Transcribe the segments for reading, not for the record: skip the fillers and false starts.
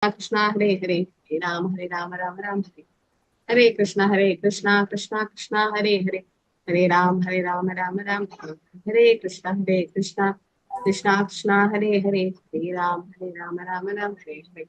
Krishna Hare Hare, Hare Ram Ram Ram Hare. Hare Krishna Krishna Krishna Hare Hare, Hare Ram Ram Ram Hare. Hare Krishna Krishna Krishna Hare Hare, Hare Ram Ram Ram Hare Hare.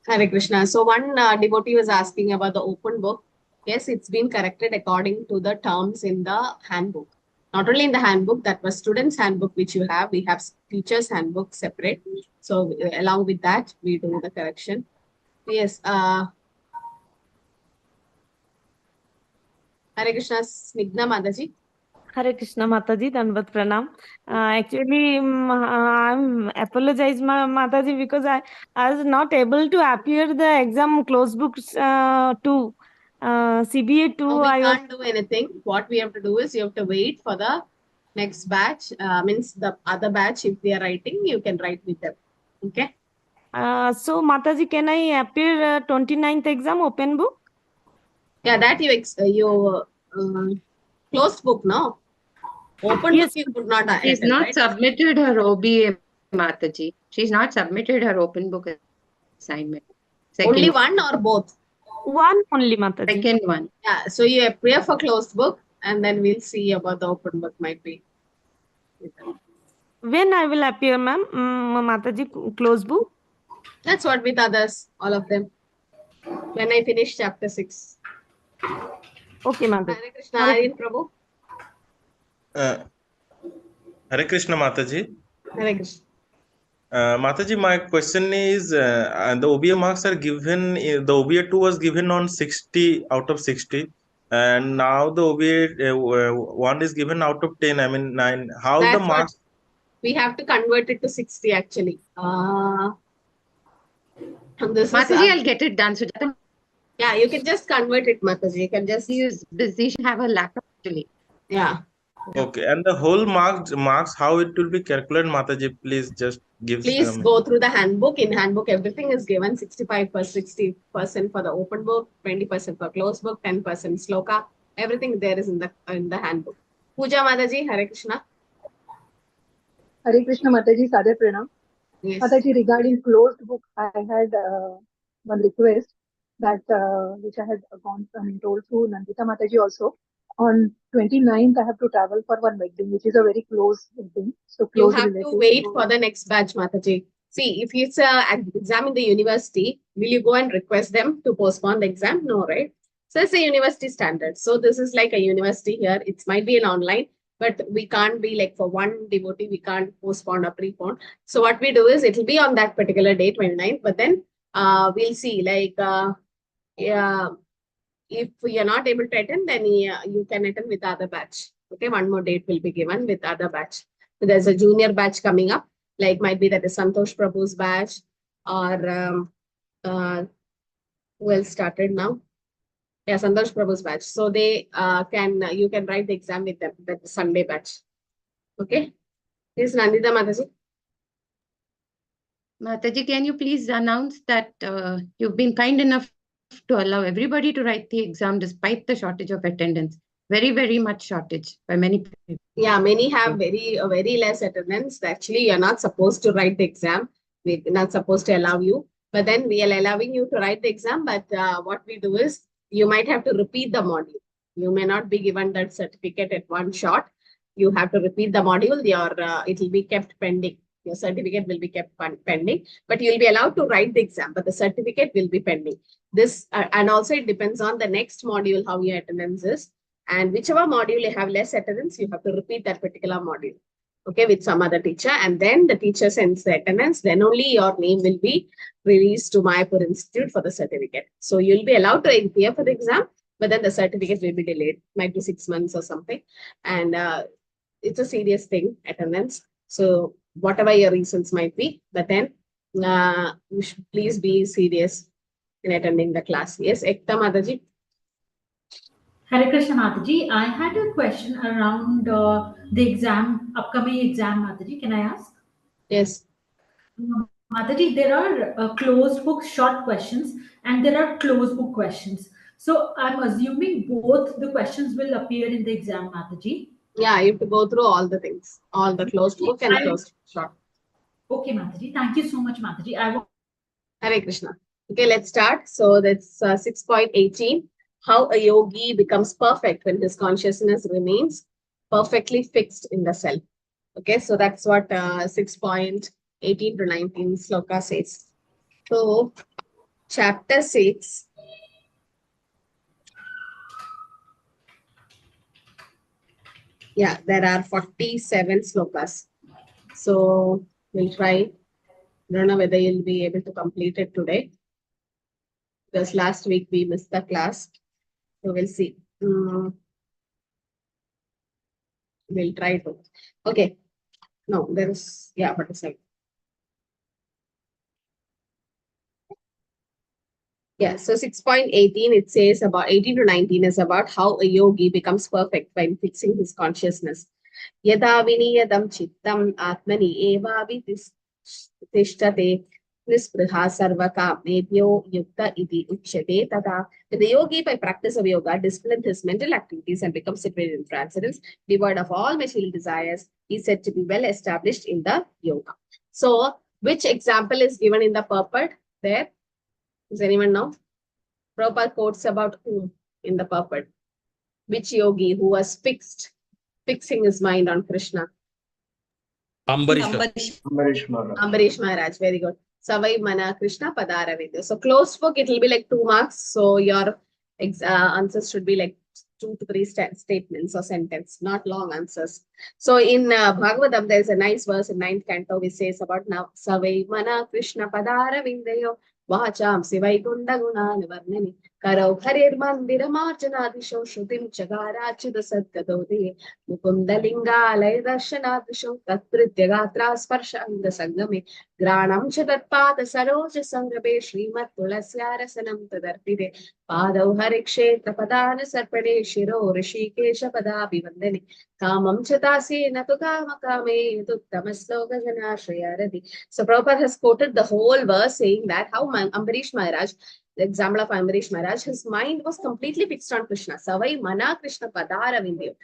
Hare Krishna. So one devotee was asking about the open book. Yes, it's been corrected according to the terms in the handbook. Not only in the handbook, that was student's handbook which you have. We have teacher's handbook separate. So along with that, we do the correction. Yes. Hare Krishna, Snigdha Mataji. Hare Krishna Mataji, Danvat Pranam. Actually, I'm apologize Mataji because I was not able to appear the exam close books to CBA 2. No, we can't do anything. What we have to do is you have to wait for the next batch. Means the other batch, if they are writing, you can write with them. Okay. So Mataji, can I appear 29th exam open book? Yeah, that you closed book, no? Open book you could not. She's attend, not right? submitted her OBA, Mataji. She's not submitted her open book assignment. Only one or both? One only, Mataji. Second one. Yeah, so you appear for closed book and then we'll see about the open book might be. When I will appear, ma'am, Mataji, closed book? That's what with others, all of them. When I finish chapter 6. Okay, Mataji. Hare Krishna, Aryan Prabhu. Hare Krishna, Mataji. Hare Krishna. Mataji, my question is, the OBA marks are given, the OBA 2 was given on 60 out of 60. And now the OBA 1 is given out of 10. I mean, 9. How That's the marks? We have to convert it to 60 actually. Mataji, I'll get it done. So yeah, you can just convert it, Mataji. You can just use busy. She have a laptop actually. Yeah. Okay, and the whole marks, how it will be calculated, Mataji? Please just give. Please go through the handbook. In handbook, everything is given 60% for the open book, 20% for closed book, 10% sloka. Everything there is in the handbook. Puja Mataji, Hare Krishna. Hare Krishna Mataji, Sadhe Pranam. Yes. Mataji, regarding closed book, I had one request that which I had told to Nandita Mataji also. On 29th, I have to travel for one wedding, which is a very close wedding. So close. You have to wait for the next batch, Mataji. See, if it's an exam in the university, will you go and request them to postpone the exam? No, right? So it's a university standard. So this is like a university here. It might be an online, but we can't be like for one devotee, we can't postpone or prepone. So what we do is it will be on that particular day, 29th, but then we'll see like, if you're not able to attend, then you can attend with the other batch. Okay, one more date will be given with other batch. So there's a junior batch coming up, like might be that is Santosh Prabhu's batch or who else started now? Yeah, Santosh Prabhu's batch. So they you can write the exam with them, that Sunday batch. Okay. This is Nandita Mataji. Mataji, can you please announce that you've been kind enough to allow everybody to write the exam despite the shortage of attendance? Very, very much shortage by many people. Yeah, many have very less attendance. Actually, you're not supposed to write the exam. We're not supposed to allow you. But then we are allowing you to write the exam. But what we do is you might have to repeat the module. You may not be given that certificate at one shot. You have to repeat the module. It will be kept pending. Your certificate will be kept pending, but you'll be allowed to write the exam, but the certificate will be pending. This and also it depends on the next module, how your attendance is. And whichever module you have less attendance, you have to repeat that particular module, okay, with some other teacher. And then the teacher sends the attendance, then only your name will be released to Mayapur Institute for the certificate. So you'll be allowed to appear for the exam, but then the certificate will be delayed, might be 6 months or something. And it's a serious thing, attendance. So whatever your reasons might be, but then you should please be serious in attending the class. Yes, Ekta Mataji. Hare Krishna Mataji, I had a question around the exam, upcoming exam, Mataji. Can I ask? Yes. Mataji, there are closed book short questions and there are closed book questions. So I'm assuming both the questions will appear in the exam, Mataji. Yeah, you have to go through all the things, all the closed book and closed short. Okay, Mataji. Thank you so much, Mataji. Hare Krishna. Okay, let's start. So that's 6.18. How a yogi becomes perfect when his consciousness remains perfectly fixed in the self. Okay, so that's what 6.18 to 19 sloka says. So, chapter 6. Yeah, there are 47 slokas. So, we'll try. I don't know whether you'll be able to complete it today, because last week we missed the class. So, we'll see. We'll try to. Okay. No, there is, yeah, 47. Yeah, so 6.18, it says about 18 to 19 is about how a yogi becomes perfect by fixing his consciousness. Yada viniyadam chittam atmani eva tishtate nispriha sarvaka medyo yukta iti uchyate tata. When the yogi, by practice of yoga, disciplines his mental activities and becomes situated in transcendence, devoid of all material desires, he is said to be well established in the yoga. So, which example is given in the purport there? Does anyone know? Prabhupada quotes about whom in the purport? Which yogi who was fixing his mind on Krishna? Ambarish Maharaj. Ambarish Maharaj, very good. Savai Mana Krishna Padara Vidya. So closed book, it will be like 2 marks. So your answers should be like 2 to 3 statements or sentence, not long answers. So in Bhagavatam, there is a nice verse in 9th canto which says about now Savai Mana Krishna Padara Vidya. Vacham Vaikuntha Gunani Varnani Karo Hare Mandira Marjanadisho Shrutim Chagarachida Sadgadodi Mukunda Linga Darshanadisho Tatprityagatra Sparsha and the Sangame Granam Chatatpada Saroja Sangabe Srimat Tulasyarasanam Tadarpide Padav Harikshetra Padana Sarpade Shiro Rishikesha Padapi Vandani Kamam Chatasi Natukamakame Tuttamasloka Janashrayaradi. So Prabhupada has quoted the whole verse saying that how Ambarish Maharaj, the example of Ambarish Maharaj, his mind was completely fixed on Krishna. Savai Mana Krishna Padara Vindyo.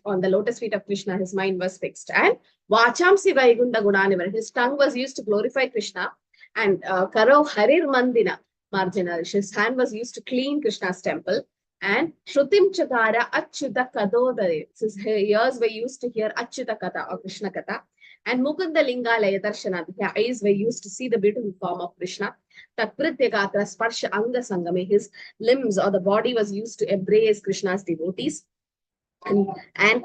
On the lotus feet of Krishna, his mind was fixed. And Vacham Vaikuntha Gunanivar, his tongue was used to glorify Krishna. And Karo Harir Mandina Marjana, his hand was used to clean Krishna's temple. And Shrutim Chakara Achyuta Kadodare, his ears were used to hear Achyuta Katha or Krishna Katha. And Mukunda Linga Layadarshana, the eyes were used to see the beautiful form of Krishna. Tatprityagatra Sparsha Anga Sangame, his limbs or the body was used to embrace Krishna's devotees. And Ranam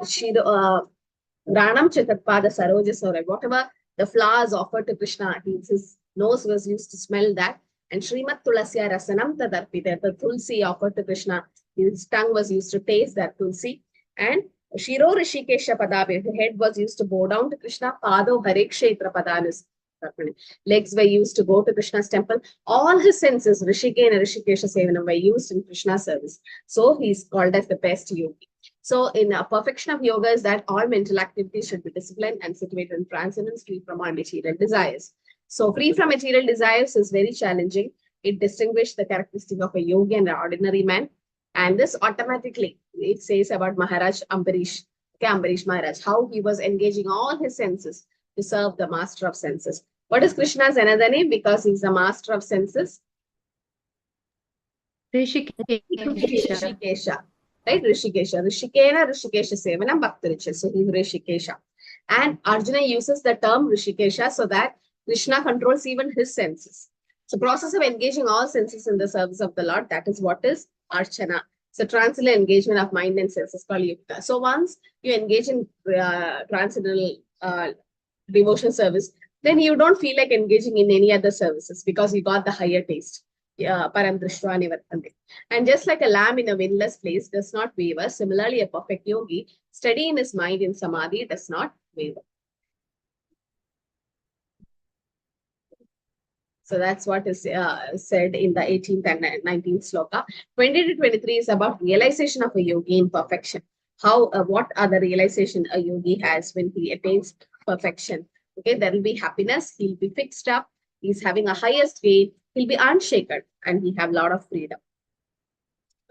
Chatatpada Saroja Sora, whatever the flowers offered to Krishna, his nose was used to smell that. And Srimat Tulasya Rasanam Tadarpita, the Tulsi offered to Krishna, his tongue was used to taste that Tulsi. And Shiro Rishikesha Padabe, the head was used to bow down to Krishna. Pado Harikshetra Padanis, legs were used to go to Krishna's temple. All his senses, Rishike and Rishikesha Sevanam, were used in Krishna's service. So he's called as the best yogi. So in a perfection of yoga is that all mental activities should be disciplined and situated in transcendence, free from all material desires. So free from material desires is very challenging. It distinguishes the characteristic of a yogi and an ordinary man. And this automatically, it says about Maharaj Ambarish, Ambarish Maharaj, how he was engaging all his senses to serve the master of senses. What is Krishna's another name? Because he's the master of senses. Rishikesha. Right? Rishikesha. Rishikena, Rishikesha Sevanam Bhakti. So he's Rishikesha. And Arjuna uses the term Rishikesha so that Krishna controls even his senses. So process of engaging all senses in the service of the Lord, that is what is Archana. So transcendental engagement of mind and senses called Yukta. So once you engage in transcendental devotion service, then you don't feel like engaging in any other services because you got the higher taste. Param Drishva Nivartante. And just like a lamb in a windless place does not waver, similarly a perfect yogi, steady in his mind in samadhi, does not waver. So that's what is said in the 18th and 19th sloka. 20 to 23 is about realization of a yogi in perfection. How, what are the realization a yogi has when he attains perfection? Okay, there will be happiness. He'll be fixed up. He's having a highest gain. He'll be unshaken and he have a lot of freedom.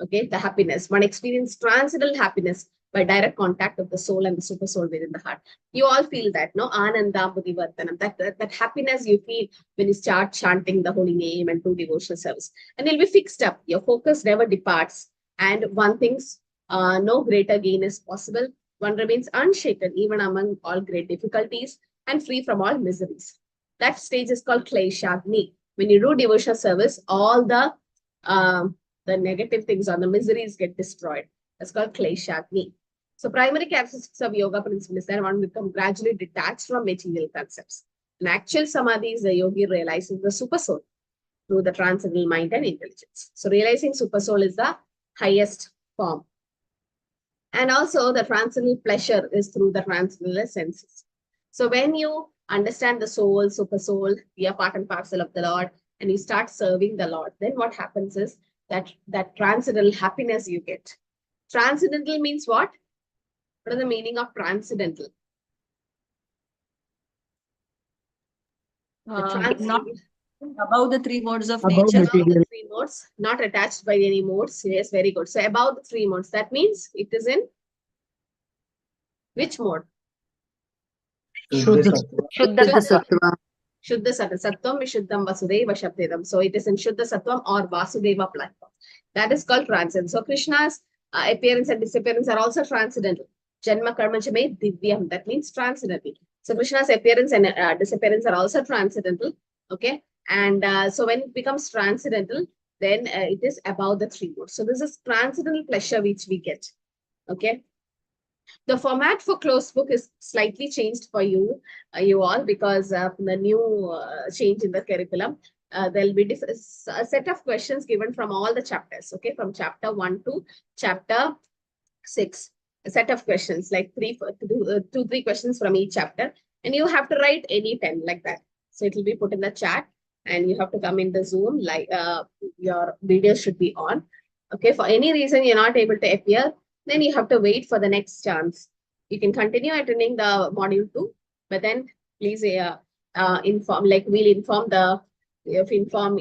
Okay, the happiness. One experience transcendental happiness by direct contact of the soul and the super soul within the heart. You all feel that, no? Ananda Buddhivartanam, that happiness you feel when you start chanting the holy name and do devotional service. And you'll be fixed up. Your focus never departs. And one thinks no greater gain is possible. One remains unshaken even among all great difficulties and free from all miseries. That stage is called Kleshagni. When you do devotional service, all the negative things or the miseries get destroyed. That's called Kleshagni. So primary characteristics of yoga principle is that one become gradually detached from material concepts. In actual samadhi is the yogi realizing the super soul through the transcendental mind and intelligence. So realizing super soul is the highest form. And also the transcendental pleasure is through the transcendental senses. So when you understand the soul, super soul, we are part and parcel of the Lord, and you start serving the Lord, then what happens is that transcendental happiness you get. Transcendental means what? What is the meaning of transcendental? Not above the three modes of Above nature. Above the material. three modes, not attached by any modes. Yes, very good. So above the three modes, that means it is in which mode? Shuddha Shuddha Sattva. Shuddha Sattva. Sattvam Vishuddham Vasudeva Shabdedam. So it is in Shuddha Sattvam or Vasudeva platform. That is called transcendent. So Krishna's appearance and disappearance are also transcendental. Janma Karma Chame Divyam. That means transcendental. So Krishna's appearance and disappearance are also transcendental. Okay. And so when it becomes transcendental, then it is above the three modes. So this is transcendental pleasure which we get. Okay. The format for closed book is slightly changed for you, you all, because of the new change in the curriculum. There'll be a set of questions given from all the chapters. Okay. From chapter 1 to chapter 6. A set of questions, like 2-3 questions from each chapter, and you have to write any 10 like that. So it will be put in the chat, and you have to come in the Zoom, like your video should be on. Okay, for any reason you're not able to appear, then you have to wait for the next chance. You can continue attending the module 2, but then please inform, like we'll inform the, you have to inform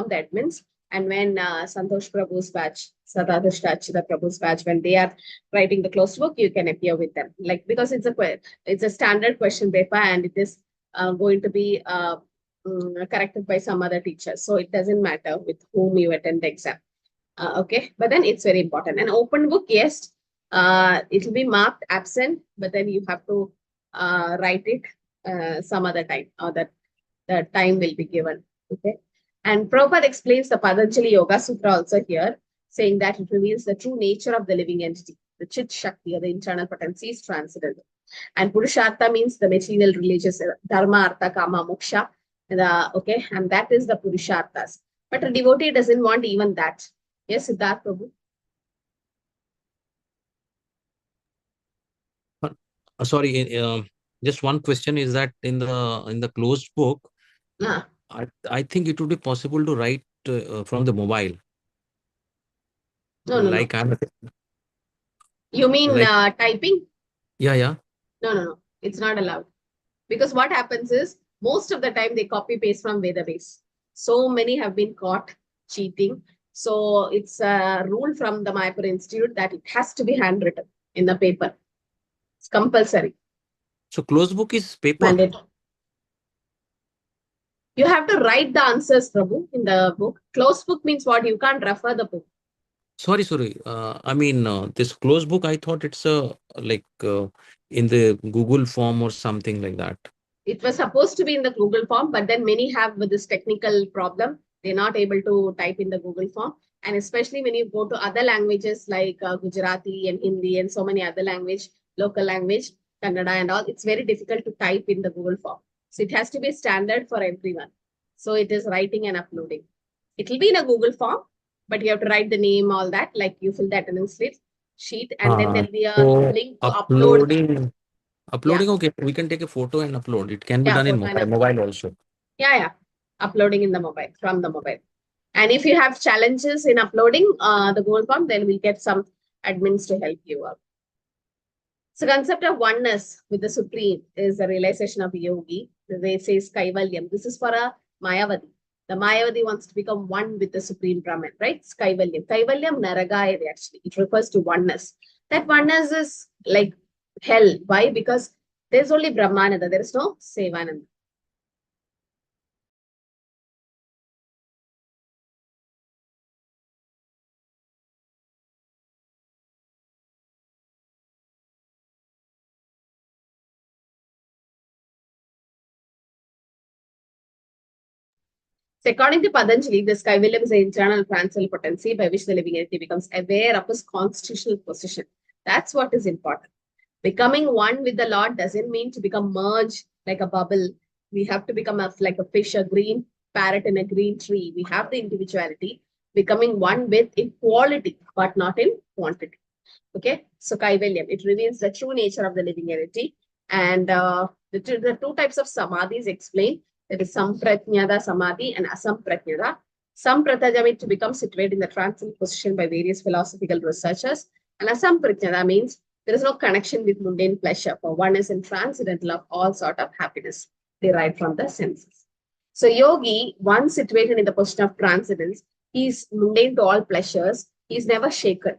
the admins. And when Santosh Prabhu's batch, Sadadashta Prabhu's batch, when they are writing the closed book, you can appear with them. Like, because it's a standard question paper, and it is going to be corrected by some other teachers. So it doesn't matter with whom you attend the exam. Okay, but then it's very important. An open book, yes, it will be marked absent, but then you have to write it some other time, or that the time will be given. Okay. And Prabhupada explains the Patanjali Yoga Sutra also here, saying that it reveals the true nature of the living entity. The Chit Shakti, or the internal potency, is transcendental. And Purushartha means the material, religious, Dharma, Artha, Kama, Moksha. Okay, and that is the Purusharthas. But a devotee doesn't want even that. Yes, Siddharth Prabhu. Sorry, just one question is that in the closed book, I think it would be possible to write from the mobile. No. I'm You mean like, typing? Yeah. No. It's not allowed. Because what happens is, most of the time they copy paste from Vedabase. So many have been caught cheating. So it's a rule from the Mayapur Institute that it has to be handwritten in the paper. It's compulsory. So closed book is paper. Mandatory. You have to write the answers, Prabhu, in the book. Closed book means what? You can't refer the book. Sorry. I mean, this closed book, I thought it's like in the Google form or something like that. It was supposed to be in the Google form, but then many have with this technical problem. They're not able to type in the Google form. And especially when you go to other languages like Gujarati and Hindi and so many other language, local language, Kannada and all, it's very difficult to type in the Google form. So it has to be standard for everyone. So it is writing and uploading. It will be in a Google form, but you have to write the name, all that, like you fill that attendance sheet, and then there'll be a link to upload. Uploading, okay. We can take a photo and upload. It can be done in mobile also. Yeah. Uploading in the mobile, from the mobile. And if you have challenges in uploading the Google form, then we'll get some admins to help you out. So concept of oneness with the Supreme is the realization of yogi. They say Kaivalyam. This is for a Mayavadi. The Mayavadi wants to become one with the Supreme Brahman, right? Kaivalyam. Kaivalyam Naragaya, actually. It refers to oneness. That oneness is like hell. Why? Because there's only Brahmananda, there is no Sevananda. So according to Patanjali, this Kaivalyam is an internal transcendental potency by which the living entity becomes aware of his constitutional position. That's what is important. Becoming one with the Lord doesn't mean to become merged like a bubble. We have to become like a fish, a green parrot in a green tree. We have the individuality, becoming one with in quality, but not in quantity. Okay, so Kaivalyam, it reveals the true nature of the living entity. And the two types of samadhis explained. There is Sampratnyada Samadhi and Asampratnyada. Sampratnyada means to become situated in the transcendental position by various philosophical researchers. And Asampratnyada means there is no connection with mundane pleasure, for one is in transcendental of all sort of happiness derived from the senses. So yogi, once situated in the position of transcendence, he is mundane to all pleasures. He is never shaken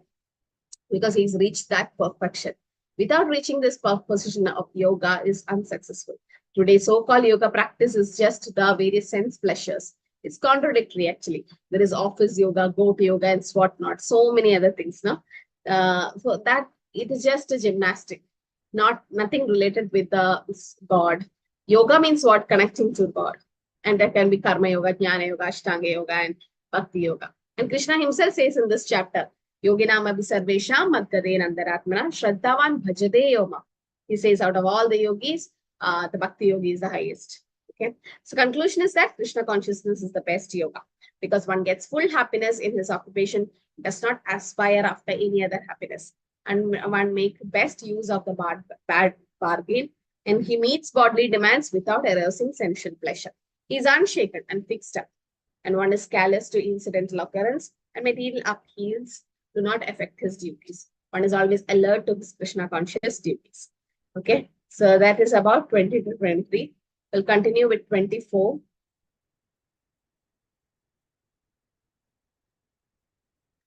because he's reached that perfection. Without reaching this position of yoga is unsuccessful. Today, so-called yoga practice is just the various sense pleasures. It's contradictory, actually. There is office yoga, goat yoga, and whatnot. So many other things, no? So that it is just a gymnastic, nothing related with the God. Yoga means what? Connecting to God. And that can be karma yoga, jnana yoga, ashtanga yoga, and bhakti yoga. And Krishna himself says in this chapter, Yoginam abhisarvesham madgade nandaratmana shraddhavan bhajade yoma. He says out of all the yogis, the bhakti yogi is the highest. Okay. So conclusion is that Krishna consciousness is the best yoga because one gets full happiness in his occupation, does not aspire after any other happiness, and one make best use of the bad bargain, and he meets bodily demands without arousing sensual pleasure. He is unshaken and fixed up, and one is callous to incidental occurrence, and material upheavals do not affect his duties. One is always alert to his Krishna conscious duties. Okay, so that is about 20 to 23. We'll continue with 24.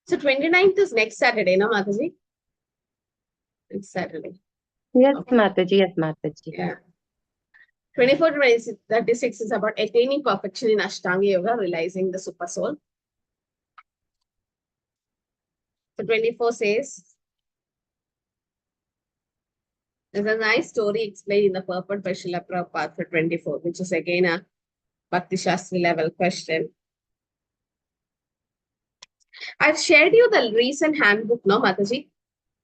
So 29th is next Saturday, no, Mataji? Next Saturday. Yes, Okay. Mataji. Yes, Mataji. Yeah. 24 to 36 is about attaining perfection in Ashtanga Yoga, realizing the super soul. So 24 says, there's a nice story explained in the purport by Srila Prabhupada for 24, which is again a Bhakti Shastri level question. I've shared you the recent handbook, no, Mataji,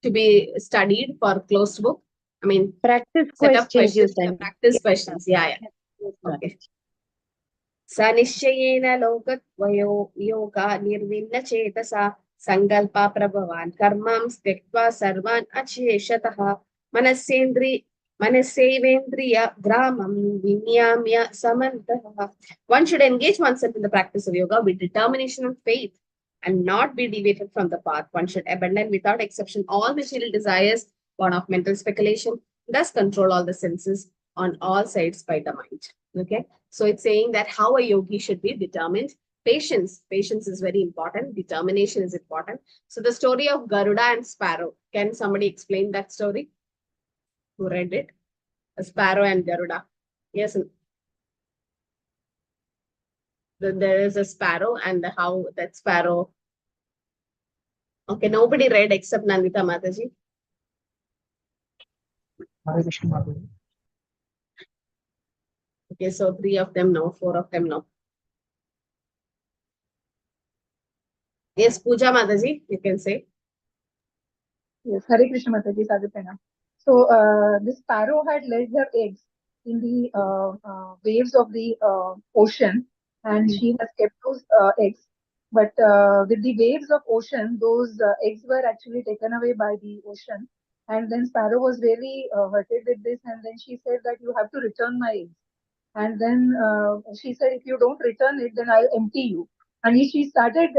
to be studied for closed book. I mean, practice set of questions. Practice questions. Yeah. Okay. Sanishayena lokatvayo yoga nirvinna chetasa sankalpa prabhavan karmam styaktva sarvan acheshataha manasevendriya gramam vinyamya samantaha. One should engage oneself in the practice of yoga with determination and faith and not be deviated from the path. One should abandon without exception all material desires born of mental speculation, thus control all the senses on all sides by the mind. Okay, so it's saying that how a yogi should be determined. Patience is very important. Determination is important. So the story of Garuda and Sparrow. Can somebody explain that story? Who read it? A sparrow and Garuda. Yes. There is a sparrow and how that sparrow. Okay, nobody read except Nandita Mataji. Hare Krishna Mataji. Okay, so 3 of them know, 4 of them know. Yes, Pooja Mataji, you can say. Yes, Hare Krishna Mataji, Sadhupena. So this sparrow had laid her eggs in the waves of the ocean, and she has kept those eggs. But with the waves of ocean, those eggs were actually taken away by the ocean. And then Sparrow was really hurted with this, and then she said that you have to return my eggs. And then she said, if you don't return it, then I'll empty you. And she started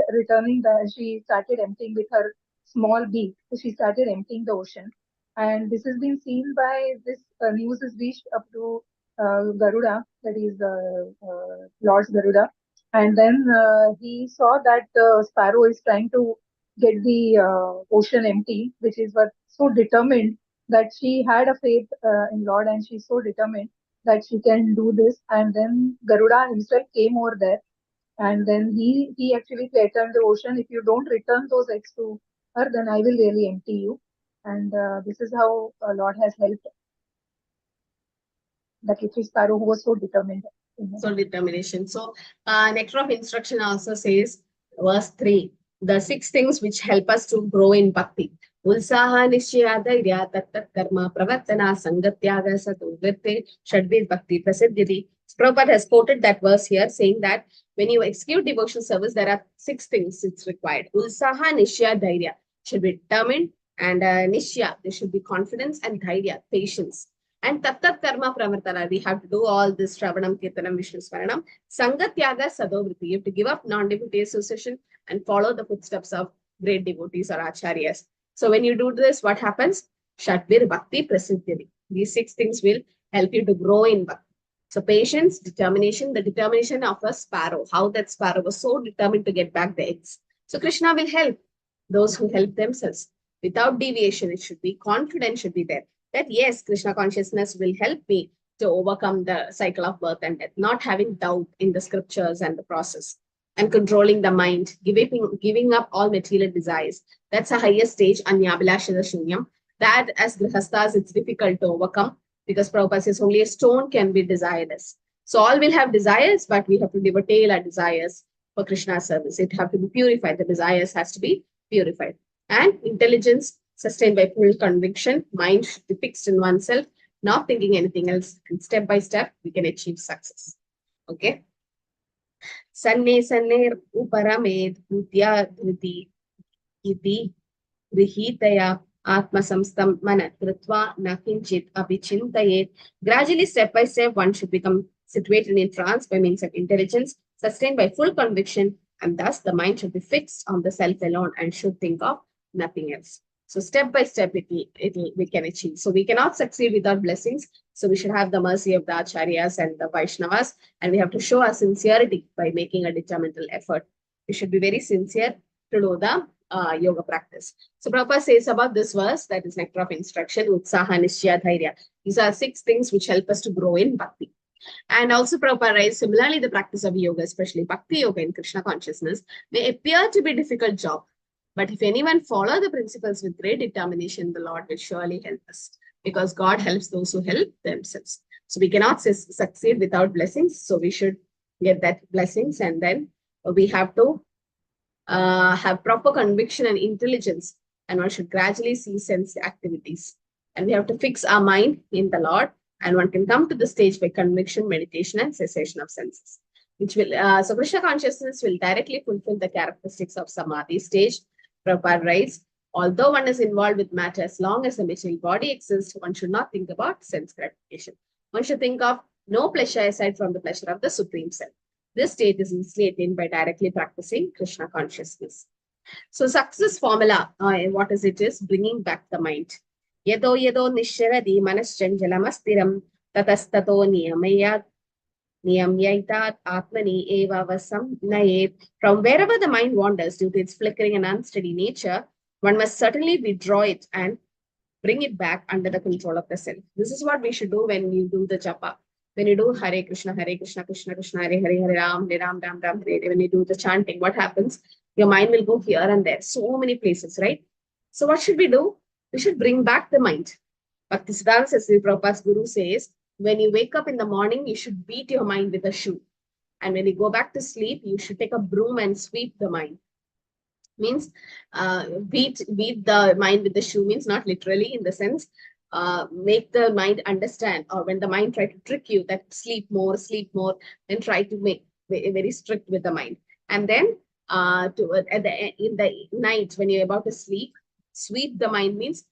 she started emptying with her small beak. So she started emptying the ocean. And this has been seen by this news has reached up to Garuda, that is Lord Garuda. And then he saw that the sparrow is trying to get the ocean empty, which is what so determined that she had a faith in Lord, and she's so determined that she can do this. And then Garuda himself came over there, and then he actually threatened the ocean, if you don't return those eggs to her, then I will really empty you. And this is how Lord has helped the little sparrow who was so determined. So determination. So nectar of instruction also says, verse 3, the 6 things which help us to grow in bhakti. Ulsaha nishya dhairya tattat karma pravartana sangatyaga satu vritte shadvid bhakti prasiddhiti. Prabhupada has quoted that verse here, saying that when you execute devotional service, there are 6 things it's required. Ulsaha nishya dhairya, should be determined, and nishya, there should be confidence, and dhairya, patience. And tattat karma pravartana, we have to do all this Shravanam, Kirtanam, Vishnu Smaranam. Sangatyaga sadovriti, you have to give up non-devotee association and follow the footsteps of great devotees or acharyas. So when you do this, what happens? Shadvir bhakti prasiddhiri. These 6 things will help you to grow in bhakti. So patience, determination, the determination of a sparrow, how that sparrow was so determined to get back the eggs. So Krishna will help those who help themselves. Without deviation, it should be, confidence should be there. That yes, Krishna consciousness will help me to overcome the cycle of birth and death, not having doubt in the scriptures and the process, and controlling the mind, giving up all material desires. That's a higher stage, Anyabhilashada Shunyam. That as Grihasthas, it's difficult to overcome, because Prabhupada says only a stone can be desireless. So all will have desires, but we have to devote our desires for Krishna's service. It have to be purified. The desires has to be purified. And intelligence, sustained by full conviction, mind should be fixed in oneself, not thinking anything else, and step by step we can achieve success. Okay. Sanne sanne uparamed bhutya dhriti iti grihitaya atma samstam mana kritva na kinchit abhichintayet. Gradually, step by step, one should become situated in trance by means of intelligence, sustained by full conviction, and thus the mind should be fixed on the self alone and should think of nothing else. So step by step, we can achieve. So we cannot succeed without blessings. So we should have the mercy of the acharyas and the Vaishnavas, and we have to show our sincerity by making a determined effort. We should be very sincere to do the yoga practice. So Prabhupada says about this verse, that is nectar of instruction, Utsaha Nishya Dhairya. These are 6 things which help us to grow in bhakti. And also Prabhupada writes, similarly, the practice of yoga, especially bhakti yoga in Krishna consciousness, may appear to be a difficult job. But if anyone follow the principles with great determination, the Lord will surely help us, because God helps those who help themselves. So we cannot succeed without blessings. So we should get that blessings, and then we have to have proper conviction and intelligence, and one should gradually see sense activities. And we have to fix our mind in the Lord, and one can come to the stage by conviction, meditation, and cessation of senses, which will, so Krishna consciousness will directly fulfill the characteristics of Samadhi stage. Prabhupada writes, although one is involved with matter, as long as the material body exists, one should not think about sense gratification. One should think of no pleasure aside from the pleasure of the Supreme Self. This state is easily attained by directly practicing Krishna consciousness. So success formula, what is it is? Bringing back the mind. Yado yado nisharadi manaschanjalamastiram tatastato niyamyaitat atmani eva vasam nayet. From wherever the mind wanders due to its flickering and unsteady nature, one must certainly withdraw it and bring it back under the control of the self. This is what we should do when you do the japa. When you do Hare Krishna, Krishna Krishna, Hare Hare, Hare Ram, Ram, Hare Hare, when you do the chanting, what happens? Your mind will go here and there, so many places, right? So what should we do? We should bring back the mind. Bhaktisiddhanta Saraswati Prabhupada's Guru says, when you wake up in the morning, you should beat your mind with a shoe. And when you go back to sleep, you should take a broom and sweep the mind. Means beat the mind with the shoe, means not literally in the sense, make the mind understand, or when the mind try to trick you that sleep more, then try to make very strict with the mind. And then in the night when you're about to sleep, sweep the mind, means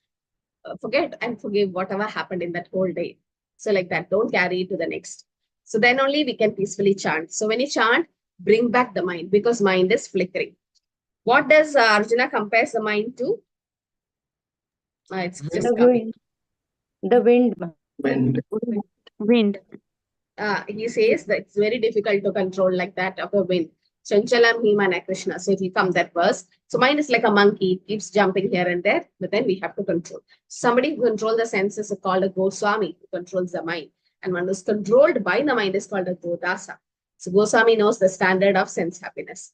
forget and forgive whatever happened in that whole day. So like that, don't carry it to the next. So then only we can peacefully chant. So when you chant, bring back the mind, because mind is flickering. What does Arjuna compares the mind to? It's just The wind. The wind. Wind. He says that it's very difficult to control like that of a wind. Chanchalam Himana Krishna. So it will come that verse. So mind is like a monkey, it keeps jumping here and there, but then we have to control. Somebody who controls the senses is called a Goswami, who controls the mind. And one who is controlled by the mind is called a Godasa. So Goswami knows the standard of sense happiness.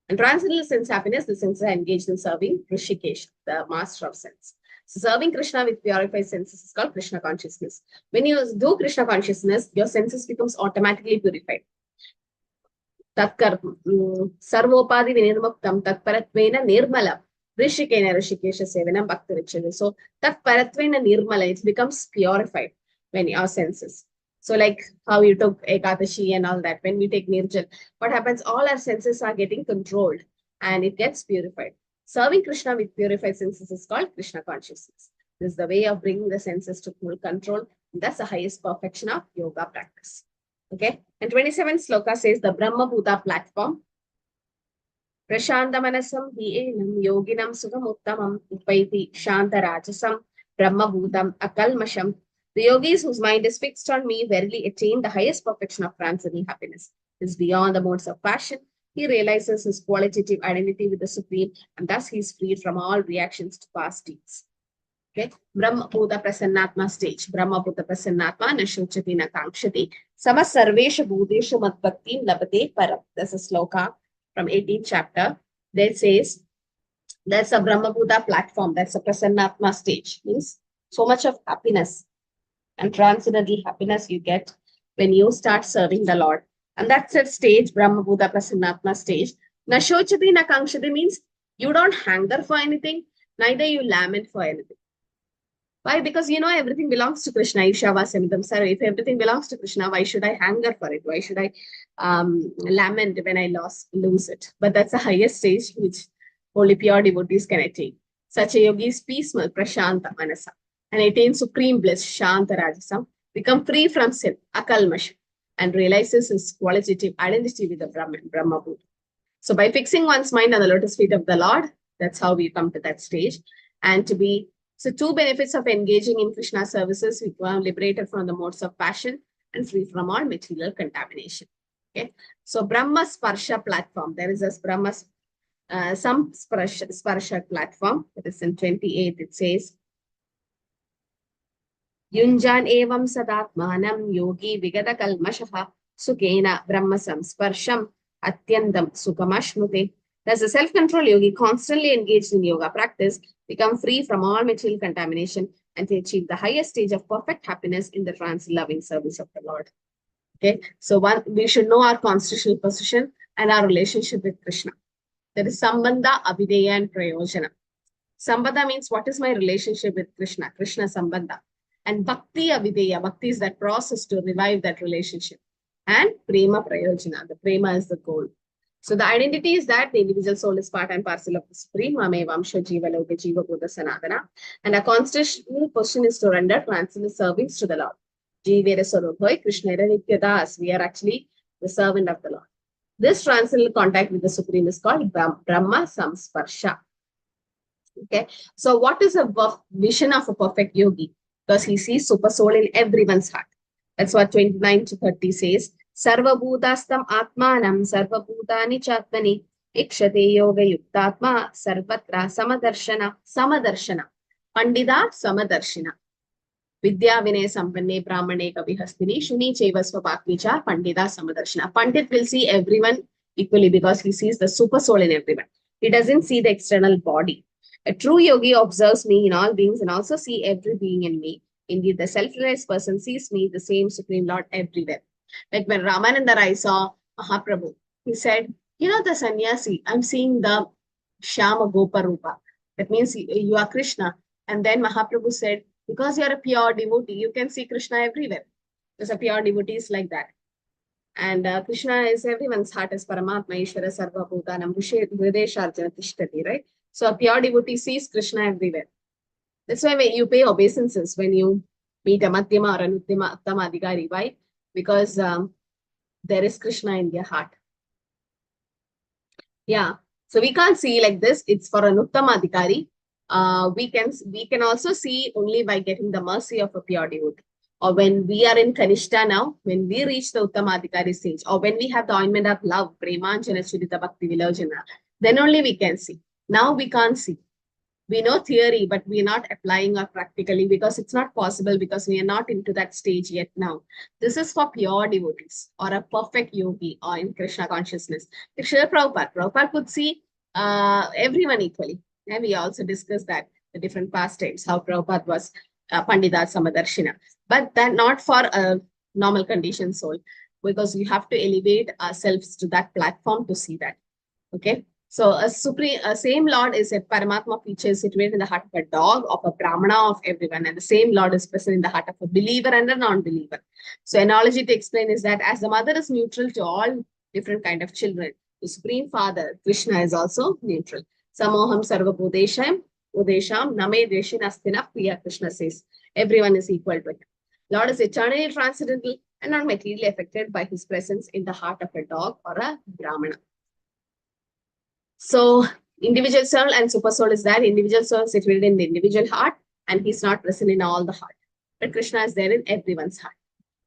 And transcendental sense happiness, the senses are engaged in serving Rishikesh, the master of sense. So serving Krishna with purified senses is called Krishna consciousness. When you do Krishna consciousness, your senses becomes automatically purified. Sarvopadi vinirmuktam tatparatvena nirmala rishikena rishikesha sevanam bhakti richana. So tatparatvena nirmala, it becomes purified when your senses. So like how you took Ekadashi and all that, when we take Nirjal, what happens? All our senses are getting controlled and it gets purified. Serving Krishna with purified senses is called Krishna consciousness. This is the way of bringing the senses to full control. That's the highest perfection of yoga practice. Okay. And 27th sloka says the Brahma Bhuta platform. Prashanta manasam hienam yoginam sugam uttamam upaiti shanta rajasam Brahma Bhutam akalmasham. The yogis whose mind is fixed on me verily attain the highest perfection of transcendental happiness. He is beyond the modes of passion. He realizes his qualitative identity with the Supreme, and thus he is freed from all reactions to past deeds. Okay, Brahma Bhuta Prasannatma stage. Brahma Bhuta Prasannatma Nashuchati Nakangshati Sama Sarvesha Bhudesha Mat Bhakti Labate Param. That's a sloka from 18th chapter. That says that's a Brahma Bhuta platform. That's a Prasannatma stage. Means so much of happiness and transcendental happiness you get when you start serving the Lord. And that's a stage, Brahma Bhuta Prasannatma stage. Nashochati Nakangshati means you don't hunger for anything, neither you lament for anything. Why? Because you know everything belongs to Krishna. Ishavasamitam Sarva. If everything belongs to Krishna, why should I hunger for it? Why should I lament when I lose it? But that's the highest stage which only pure devotees can attain. Such a yogi is peaceful, prashanta manasa, and attain supreme bliss, shanta rajasam, become free from sin, akalmash, and realizes his qualitative identity with the Brahma Bhuta. So by fixing one's mind on the lotus feet of the Lord, that's how we come to that stage. And to be so two benefits of engaging in Krishna services, we are liberated from the modes of passion and free from all material contamination. Okay. So Brahma Sparsha platform. There is a Brahma some Sparsha platform. That is in 28. It says, Yunjan evam sadatmanam yogi vigata kalmashaha sukena Brahma samsparsham atyandam sukamashnute. Thus, a self-control yogi constantly engaged in yoga practice become free from all material contamination and to achieve the highest stage of perfect happiness in the trance-loving service of the Lord. Okay, so we should know our constitutional position and our relationship with Krishna. There is Sambandha, Abhideya, and Prayojana. Sambandha means what is my relationship with Krishna, Krishna Sambandha. And Bhakti, Abhideya, Bhakti is that process to revive that relationship. And Prema, Prayojana, the Prema is the goal. So the identity is that the individual soul is part and parcel of the Supreme, Mame Vamsha Jiva Loka Jiva Buddha Sanatana. And our constitutional position is to render transcendental service to the Lord. Jivere Sarobhoi, Krishna Nityadas. We are actually the servant of the Lord. This transcendental contact with the Supreme is called Brahma Samsparsha. Okay. So what is a vision of a perfect yogi? Because he sees super soul in everyone's heart. That's what 29 to 30 says. Sarva Bhutastam Atmanam Sarva Bhutani Chatmani Ikshate Yoga Yuktatma Sarvatra Samadarshana Pandita Samadarshina Vidya Vinay Sampanne Brahmane Kavihastini Shuni Cheva Swapaknicha Pandita Samadarshana. Pandit will see everyone equally because he sees the super soul in everyone. He doesn't see the external body. A true yogi observes me in all beings and also see every being in me. Indeed, the self-realized person sees me, the same Supreme Lord, everywhere. Like when Ramananda Rai saw Mahaprabhu, he said, you know, the sannyasi, I'm seeing the Shyama Gopa Rupa. That means you are Krishna. And then Mahaprabhu said, because you are a pure devotee, you can see Krishna everywhere. Because a pure devotee is like that. And Krishna is everyone's heart as Paramatma, Ishvara, Sarva Bhutanam, Hridesharjana Tishtati, right? So a pure devotee sees Krishna everywhere. That's why when you pay obeisances when you meet a Madhyama or an Uttama Adhikari. Why? Because there is Krishna in their heart. Yeah. So we can't see like this. It's for an Uttama Adhikari. We can also see only by getting the mercy of a pure devotee. or when we are in Kanishta now, when we reach the Uttamadhikari stage, or when we have the ointment of love, Premanjana Churita Bhakti Vilojana, then only we can see. Now we can't see. We know theory, but we are not applying or practically because it's not possible because we are not into that stage yet now. This is for pure devotees or a perfect yogi or in Krishna consciousness. If Srila Prabhupada could see everyone equally. And we also discussed that, the different pastimes, how Prabhupada was Pandita Samadarshina. But that not for a normal conditioned soul, because we have to elevate ourselves to that platform to see that. Okay. So a same Lord is a Paramatma feature situated in the heart of a dog, of a Brahmana, of everyone. And the same Lord is present in the heart of a believer and a non-believer. So analogy to explain is that as the mother is neutral to all different kind of children, the Supreme Father, Krishna, is also neutral. Samoham sarva budesham, udesham, name deshin astina, Priya, Krishna says. Everyone is equal to him. Lord is eternally transcendental and not materially affected by his presence in the heart of a dog or a Brahmana. So individual soul and super soul is that individual soul is situated in the individual heart and he's not present in all the heart. But Krishna is there in everyone's heart.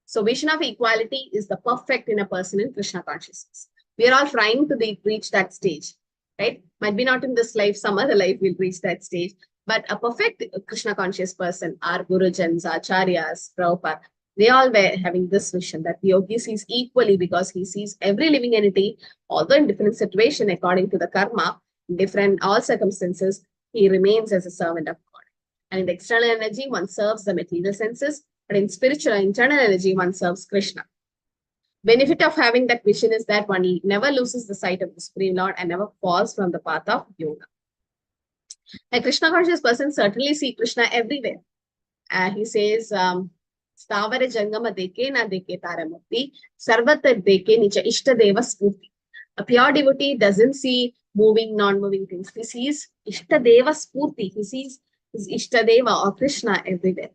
So vision of equality is the perfect in a person in Krishna consciousness. We are all trying to reach that stage, right? Might be not in this life, some other life will reach that stage. But a perfect Krishna conscious person, our Gurujans, Acharyas, Prabhupada, they all were having this vision that the yogi sees equally because he sees every living entity, although in different situation according to the karma, in different all circumstances, he remains as a servant of God. And in the external energy, one serves the material senses, but in spiritual internal energy, one serves Krishna. Benefit of having that vision is that one never loses the sight of the Supreme Lord and never falls from the path of yoga. A Krishna conscious person certainly sees Krishna everywhere. He says, Stavara Jangama deke na deke taramukti, sarvatra deke nicha ishtadeva spurti. A pure devotee doesn't see moving, non-moving things. He sees ishtadeva spurti. He sees his ishtadeva or Krishna everywhere.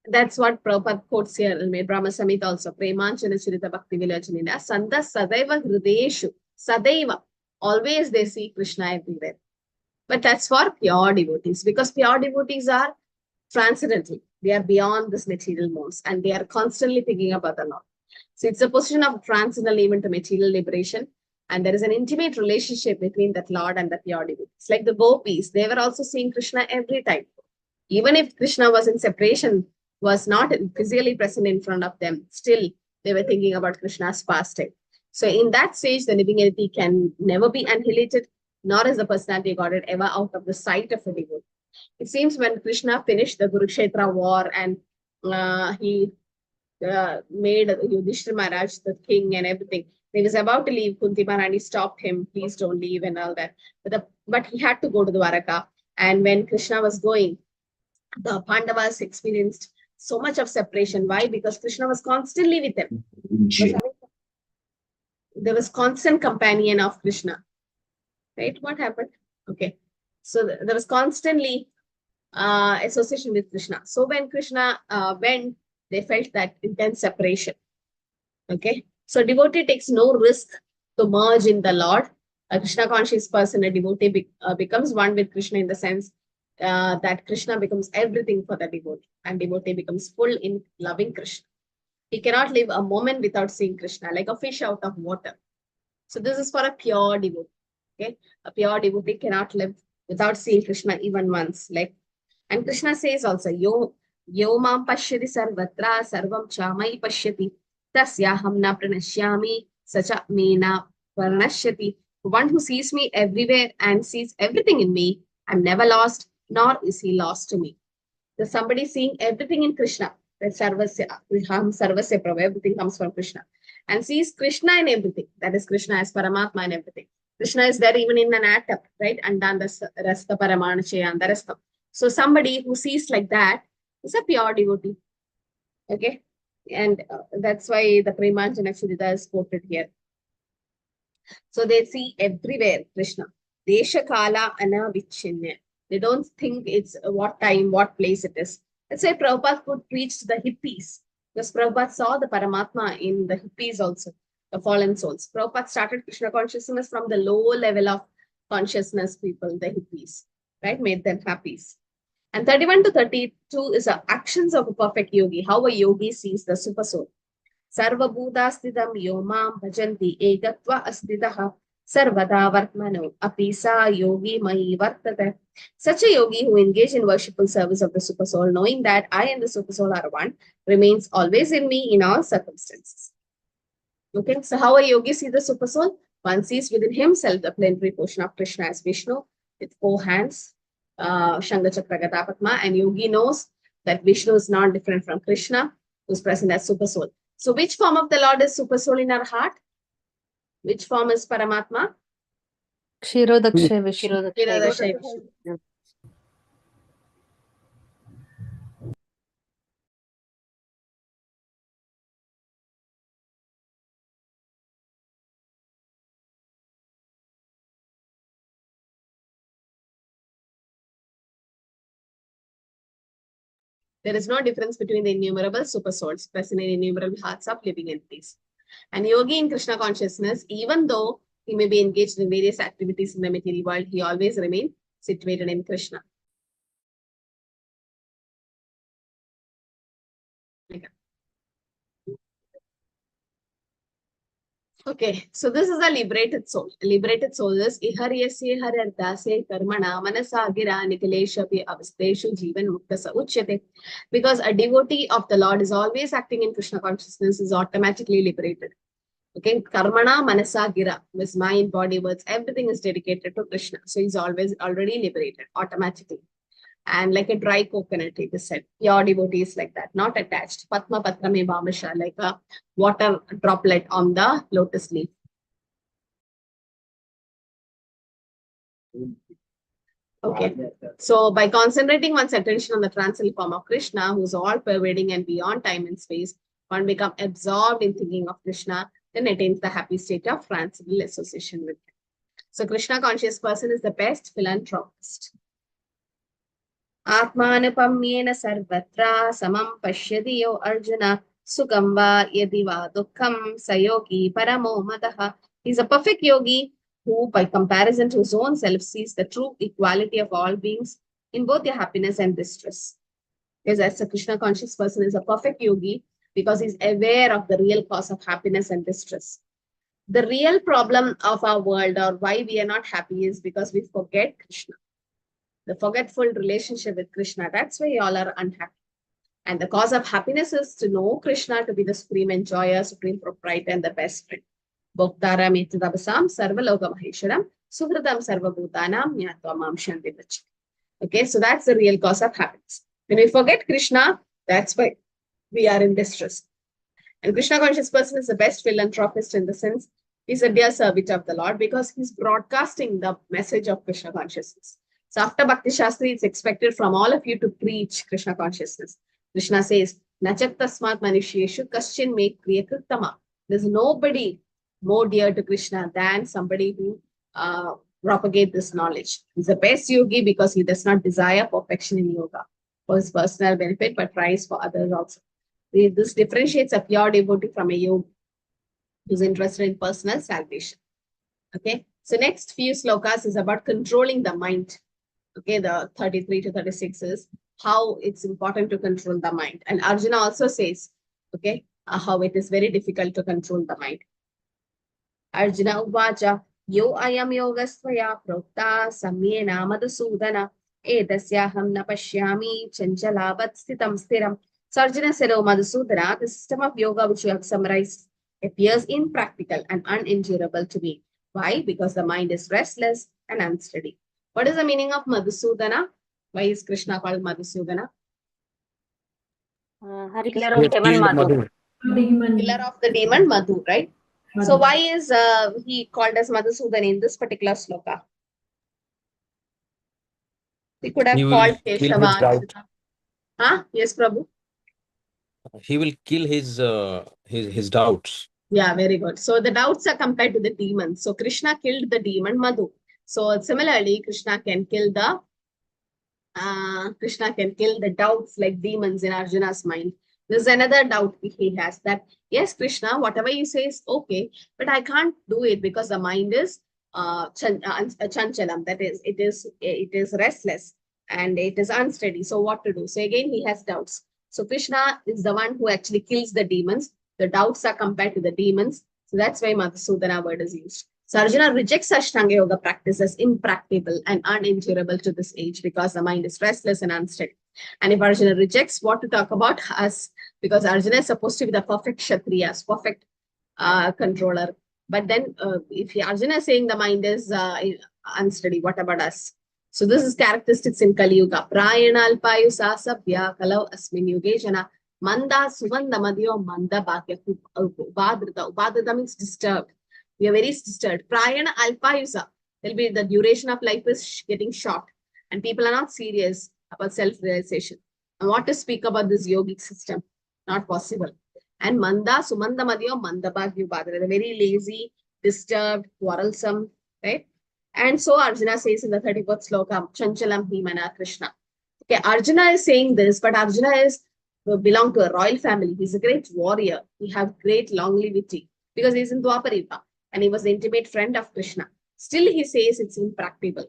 That's what Prabhupada quotes here in Brahma Samhita also. Premanjana Churita Bhakti Vilajanina Sanda Sadaiva Hrideshu. Sadaiva. Always they see Krishna everywhere. But that's for pure devotees, because pure devotees are transcendental. They are beyond this material modes and they are constantly thinking about the Lord. So it's a position of transcendental even to material liberation. And there is an intimate relationship between that Lord and the pure devotees. Like the gopis, they were also seeing Krishna every time. Even if Krishna was in separation, was not physically present in front of them, still they were thinking about Krishna's pastime. So in that stage, the living entity can never be annihilated, nor is the personality God ever out of the sight of a devotee. It seems when Krishna finished the Kurukshetra war and he made Yudhishthira Maharaj the king and everything, he was about to leave. Kunti Maharani stopped him, please don't leave and all that. But he had to go to Dwaraka. And when Krishna was going, the Pandavas experienced so much of separation. Why? Because Krishna was constantly with them. There was constant companion of Krishna. Right? What happened? Okay. So there was constantly association with Krishna. So when Krishna went, they felt that intense separation. Okay. So devotee takes no risk to merge in the Lord. A Krishna conscious person, a devotee becomes one with Krishna in the sense that Krishna becomes everything for the devotee and devotee becomes full in loving Krishna. He cannot live a moment without seeing Krishna, like a fish out of water. So this is for a pure devotee. Okay, a pure devotee cannot live without seeing Krishna even once. And Krishna says also, Yo mam pashyati sarvatra sarvam chamai pashyati tasyaham na pranashyami sacha mena pranashyati. One who sees me everywhere and sees everything in me, I'm never lost, nor is he lost to me. There's somebody seeing everything in Krishna. That sarvasya, sarvasya prabhu, everything comes from Krishna. And sees Krishna in everything. That is Krishna as Paramatma in everything. Krishna is there even in an atom, right? Andanda rasta paramanache and the rest of. So somebody who sees like that is a pure devotee. Okay. And that's why the Premanjana Churita is quoted here. So they see everywhere Krishna. Desha Kala Anavichinya. They don't think it's what time, what place it is. That's why Prabhupada could preach to the hippies. Because Prabhupada saw the Paramatma in the hippies also, the fallen souls. Prabhupada started Krishna consciousness from the low level of consciousness people, the hippies, right? Made them happy. And 31 to 32 is the actions of a perfect yogi, how a yogi sees the super soul. Sarva bhutastidam yomam bhajanti egatva astidaha sarvada vartmano apisa yogi mai vartate. Such a yogi who engaged in worshipful service of the super soul, knowing that I and the super soul are one, remains always in me in all circumstances. Okay, so how a yogi sees the super soul? One sees within himself the plenary portion of Krishna as Vishnu with 4 hands, Shanga Chakra Gada Padma, and yogi knows that Vishnu is not different from Krishna, who is present as super soul. So which form of the Lord is super soul in our heart? Which form is Paramatma? Kshirodakshay Vishnu. Kshirodakshay Vishnu. There is no difference between the innumerable super souls present in innumerable hearts of living entities. And yogi in Krishna consciousness, even though he may be engaged in various activities in the material world, he always remains situated in Krishna. Okay, so this is a liberated soul. A liberated soul is iharyasya harardase karmana manasagira nikaleshapi avasteshu jivan muktasa uchyate. Because a devotee of the Lord is always acting in Krishna consciousness, is automatically liberated. Okay, karmana manasa gira, his mind, body, words, everything is dedicated to Krishna. So he's always already liberated automatically. And like a dry coconut, it is said. Pure devotee is like that, not attached. Patma patrame bhamasha, like a water droplet on the lotus leaf. Okay, so by concentrating one's attention on the transcendental form of Krishna, who is all pervading and beyond time and space, one becomes absorbed in thinking of Krishna, then attains the happy state of transcendental association with him. So Krishna conscious person is the best philanthropist. Atmanupamyena sarvatra samam pashyadi yo arjuna sukham va yadi va dukkham sayogi paramo madaha. He's a perfect yogi who, by comparison to his own self, sees the true equality of all beings in both their happiness and distress. Because as a Krishna conscious person is a perfect yogi because he's aware of the real cause of happiness and distress. The real problem of our world, or why we are not happy, is because we forget Krishna. The forgetful relationship with Krishna, that's why all are unhappy. And the cause of happiness is to know Krishna to be the supreme enjoyer, supreme proprietor, and the best friend. Bhoktaram etadabasam sarvaloka mahesharam suhridam sarvabhutanam nyatva mam shanti vachati. Okay, so that's the real cause of happiness. When we forget Krishna, that's why we are in distress. And Krishna conscious person is the best philanthropist in the sense he's a dear servant of the Lord because he's broadcasting the message of Krishna consciousness. So after Bhakti Shastri, it's expected from all of you to preach Krishna consciousness. Krishna says, Nachat tasmat manishyeshu kaschin me kriya krittama. There's nobody more dear to Krishna than somebody who propagate this knowledge. He's the best yogi because he does not desire perfection in yoga for his personal benefit, but tries for others also. This differentiates a pure devotee from a yogi who's interested in personal salvation. Okay, so next few slokas is about controlling the mind. Okay, the 33 to 36 is how it's important to control the mind. And Arjuna also says, okay, how it is very difficult to control the mind. Arjuna uvacha, yo ayam yogastvaya prokta samyena madhusudana edasyaham na pashyami chanchalavat stitam stiram. So Arjuna said, oh Madhusudana, the system of yoga which you have summarized appears impractical and unendurable to me. Why? Because the mind is restless and unsteady. What is the meaning of Madhusudana? Why is Krishna called Madhusudana? Killer of demon Madhu. Killer of the demon Madhu, right? Madhu. So why is he called as Madhusudana in this particular sloka? We could have called Keshava. Huh? Yes, Prabhu. He will kill his doubts. Yeah, very good. So the doubts are compared to the demons. So Krishna killed the demon Madhu. So similarly, Krishna can kill the doubts like demons in Arjuna's mind. There's another doubt he has that, yes, Krishna, whatever you say is okay, but I can't do it because the mind is chanchalam, that is, it is restless. and it is unsteady. So what to do? So again, he has doubts. So Krishna is the one who actually kills the demons. The doubts are compared to the demons. So that's why Madhusudana word is used. So Arjuna rejects Ashtanga Yoga practice as impractical and unendurable to this age because the mind is restless and unsteady. And if Arjuna rejects, what to talk about us? Because Arjuna is supposed to be the perfect Kshatriyas, perfect controller. But then if Arjuna is saying the mind is unsteady, what about us? So this is characteristics in Kali Yuga. Prayana alpayusa sabhya kalau asmin yuge jana manda suvanda madhyo manda bhagya ubadrita. Ubadrita means disturbed. We are very disturbed. Prayana alpayusa. The duration of life is getting short. And people are not serious about self-realization. And what to speak about this yogic system? Not possible. And manda sumanda madhyo manda bhagya ubadrita. They're very lazy, disturbed, quarrelsome, right? And so Arjuna says in the 34th sloka, Chanchalam Himana Krishna. Okay, Arjuna is saying this, but Arjuna belong to a royal family. He's a great warrior. He have great longevity because he's in Dwapara and he was the intimate friend of Krishna. Still, he says it's impractical.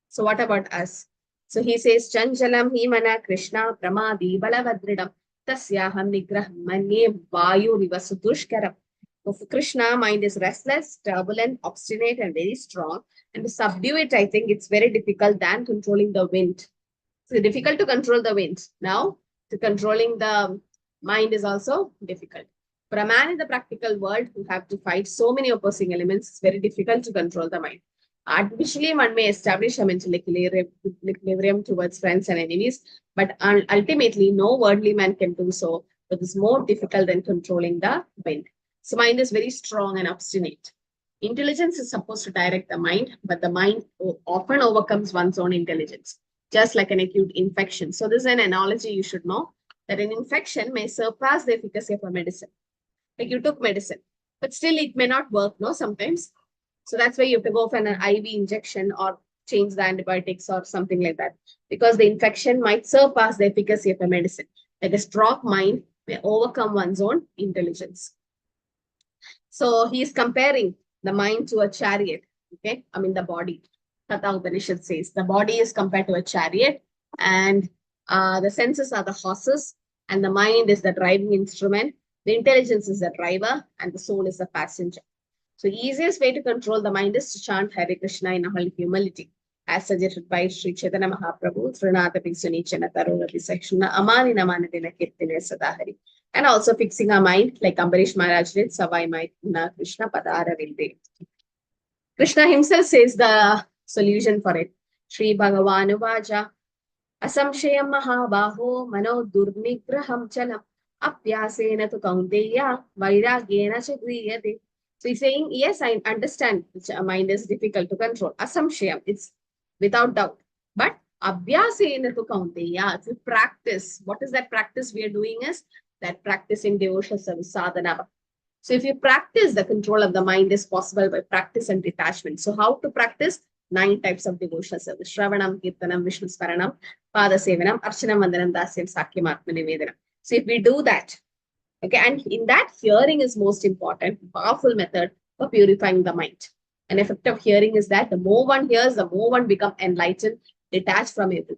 So what about us? So he says, Chanchalam Himana Krishna Pramadi Balavadridam Tasyaham Nigraham Manye Vayu Rivasudushkaram. For Krishna, mind is restless, turbulent, obstinate, and very strong. And to subdue it, I think it's very difficult than controlling the wind. So difficult to control the wind. Now, to controlling the mind is also difficult. For a man in the practical world who have to fight so many opposing elements, it's very difficult to control the mind. Artificially, one may establish a mental equilibrium towards friends and enemies, but ultimately, no worldly man can do so. But it's more difficult than controlling the wind. So mind is very strong and obstinate. Intelligence is supposed to direct the mind, but the mind often overcomes one's own intelligence, just like an acute infection. So this is an analogy you should know, that an infection may surpass the efficacy of a medicine. Like you took medicine, but still it may not work, no, sometimes. So that's why you have to go for an IV injection or change the antibiotics or something like that, because the infection might surpass the efficacy of a medicine. Like a strong mind may overcome one's own intelligence. So he is comparing the mind to a chariot, okay? I mean the body. Katha Upanishad says the body is compared to a chariot and the senses are the horses and the mind is the driving instrument. The intelligence is the driver and the soul is the passenger. So the easiest way to control the mind is to chant Hare Krishna in all humility, as suggested by Sri Chaitanya Mahaprabhu, Srinata Piksunichana Tarunati Sakshana Amani Namanadina Kirtine Sadahari. And also fixing our mind, like Ambarish Maharaj did, Savai Maituna Krishna Padara Vilde. Krishna himself says the solution for it. Sri Bhagavanu Vaja Asamshayam Mahabaho Mano Durnigraham Chalam Apyasena tu Kaunteya Vairagyena Chagriyate. So he's saying, yes, I understand mind is difficult to control. Asamshayam, it's without doubt. But Abhyasena tu Kaunteya, if you practice, what is that practice we are doing is that practice in devotional service, sadhana. So if you practice, the control of the mind is possible by practice and detachment. So how to practice? 9 types of devotional service. Shravanam, Kirtanam, Vishnu Sparanam, Pada Sevanam, Archanam, Vandanam, Dasyam, Sakyam, Atma Nivedanam. So if we do that, okay, and in that, hearing is most important, powerful method for purifying the mind. An effect of hearing is that the more one hears, the more one becomes enlightened, detached from everything.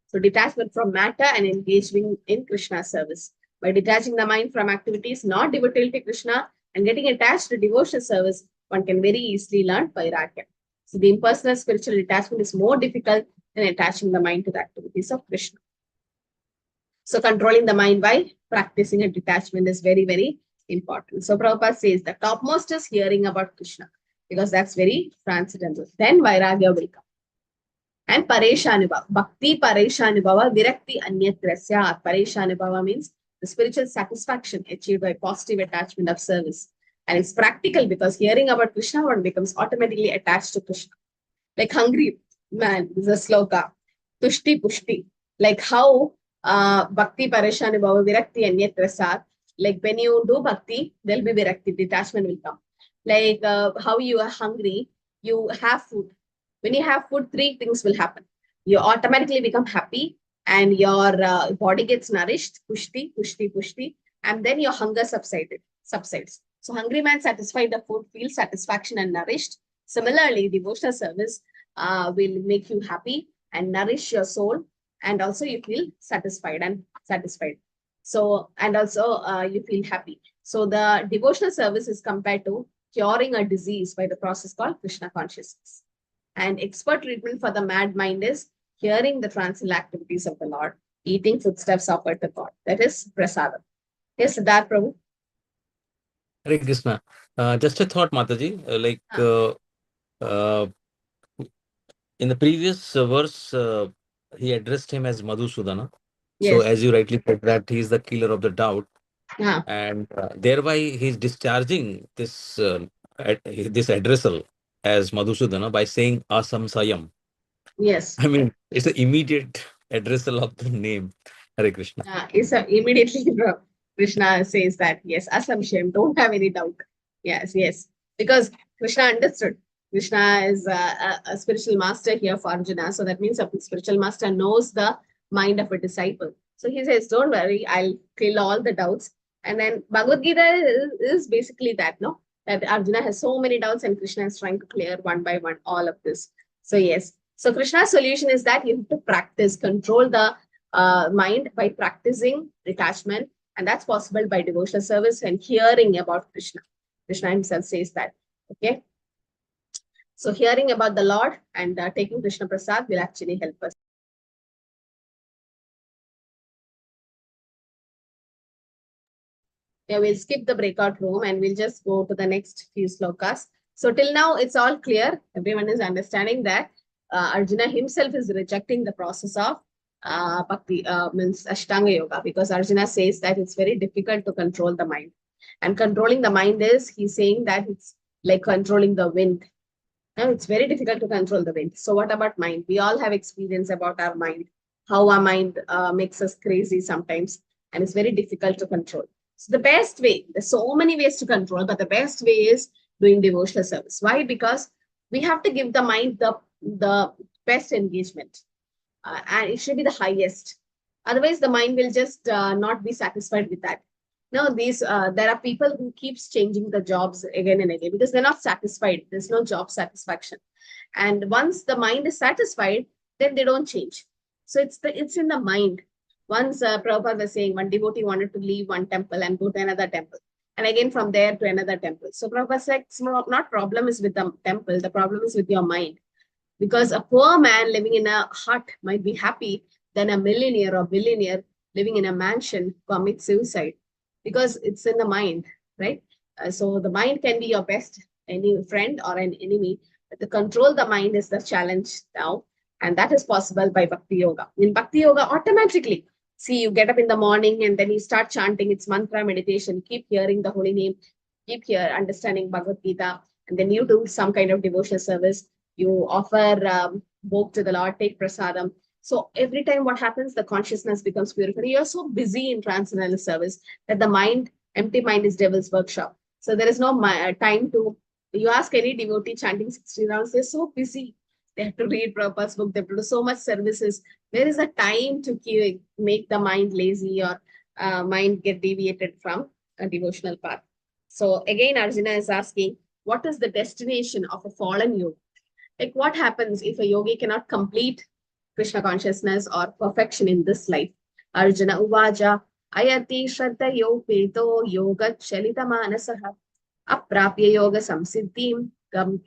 So detachment from matter and engaging in Krishna's service. By detaching the mind from activities not devoted to Krishna and getting attached to devotional service, one can very easily learn Vairagya. So the impersonal spiritual detachment is more difficult than attaching the mind to the activities of Krishna. So controlling the mind by practicing a detachment is very, very important. So Prabhupada says the topmost is hearing about Krishna because that's very transcendental. Then Vairagya will come. And Pareshanubhava. Bhakti Pareshanubhava Virakti Anyatrasya. Pareshanubhava means the spiritual satisfaction achieved by positive attachment of service. And it's practical because hearing about Krishna, one becomes automatically attached to Krishna. Like hungry man, this is a sloka. Tushti Pushti. Like how Bhakti Pareshanubhava Virakti Anyatrasya. Like when you do Bhakti, there'll be Virakti, detachment will come. Like how you are hungry, you have food. When you have food, 3 things will happen. You automatically become happy and your body gets nourished, pushti, pushti, pushti, and then your hunger subsides. So hungry man satisfied the food, feels satisfaction and nourished. Similarly, devotional service will make you happy and nourish your soul, and also you feel satisfied and satisfied. So, and also you feel happy. So the devotional service is compared to curing a disease by the process called Krishna consciousness. And expert treatment for the mad mind is hearing the transcendental activities of the Lord, eating foodstuffs offered to God. That is prasadam. Yes, Siddharth Prabhu. Hare Krishna. Just a thought, Mataji. In the previous verse, he addressed him as Madhusudana. So, Yes. as you rightly said, that he is the killer of the doubt, Yeah. and thereby he's discharging this this addressal as Madhusudana by saying Asamsayam. Yes. I mean, it's an immediate addressal of the name. Hare Krishna. Immediately Krishna says that, yes, Asamshayam, don't have any doubt. Yes, yes. Because Krishna understood. Krishna is a spiritual master here for Arjuna. So that means a spiritual master knows the mind of a disciple. So he says, don't worry, I'll kill all the doubts. And then Bhagavad Gita is basically that, no? That Arjuna has so many doubts and Krishna is trying to clear one by one all of this. So yes. So Krishna's solution is that you have to practice, control the mind by practicing detachment. And that's possible by devotional service and hearing about Krishna. Krishna himself says that. Okay. So hearing about the Lord and taking Krishna Prasad will actually help us. Yeah, we'll skip the breakout room and we'll just go to the next few slokas. So till now, it's all clear. Everyone is understanding that Arjuna himself is rejecting the process of Bhakti, means Ashtanga Yoga, because Arjuna says that it's very difficult to control the mind. And controlling the mind is, he's saying that it's like controlling the wind. Now, it's very difficult to control the wind. So what about mind? We all have experience about our mind, how our mind makes us crazy sometimes, and it's very difficult to control. So the best way, there's so many ways to control, but the best way is doing devotional service. Why? Because we have to give the mind the best engagement, and it should be the highest. Otherwise, the mind will just not be satisfied with that. Now, there are people who keeps changing the jobs again and again because they're not satisfied. There's no job satisfaction. And once the mind is satisfied, then they don't change. So it's in the mind. Once Prabhupada was saying one devotee wanted to leave one temple and go to another temple. And again from there to another temple. So Prabhupada said, not problem is with the temple, the problem is with your mind. Because a poor man living in a hut might be happy than a millionaire or billionaire living in a mansion commits suicide. Because it's in the mind, right? So the mind can be your best friend or an enemy, but to control the mind is the challenge now. And that is possible by Bhakti Yoga. In Bhakti Yoga, automatically, see, you get up in the morning and then you start chanting, it's mantra meditation, keep hearing the holy name, keep understanding Bhagavad Gita, and then you do some kind of devotional service. You offer bhog to the Lord, take prasadam. So every time what happens, the consciousness becomes purified. You're so busy in transcendental service that the mind, empty mind is devil's workshop. So there is no time to, you ask any devotee chanting 60 rounds, they're so busy. They have to read Prabhupada's book, they have to do so much services. There is a time to make the mind lazy or mind get deviated from a devotional path. So again, Arjuna is asking, what is the destination of a fallen yogi? Like what happens if a yogi cannot complete Krishna consciousness or perfection in this life? Arjuna uvaja ayati shraddha yopeto yoga chalita manasaha aprapya yoga samsiddhim kam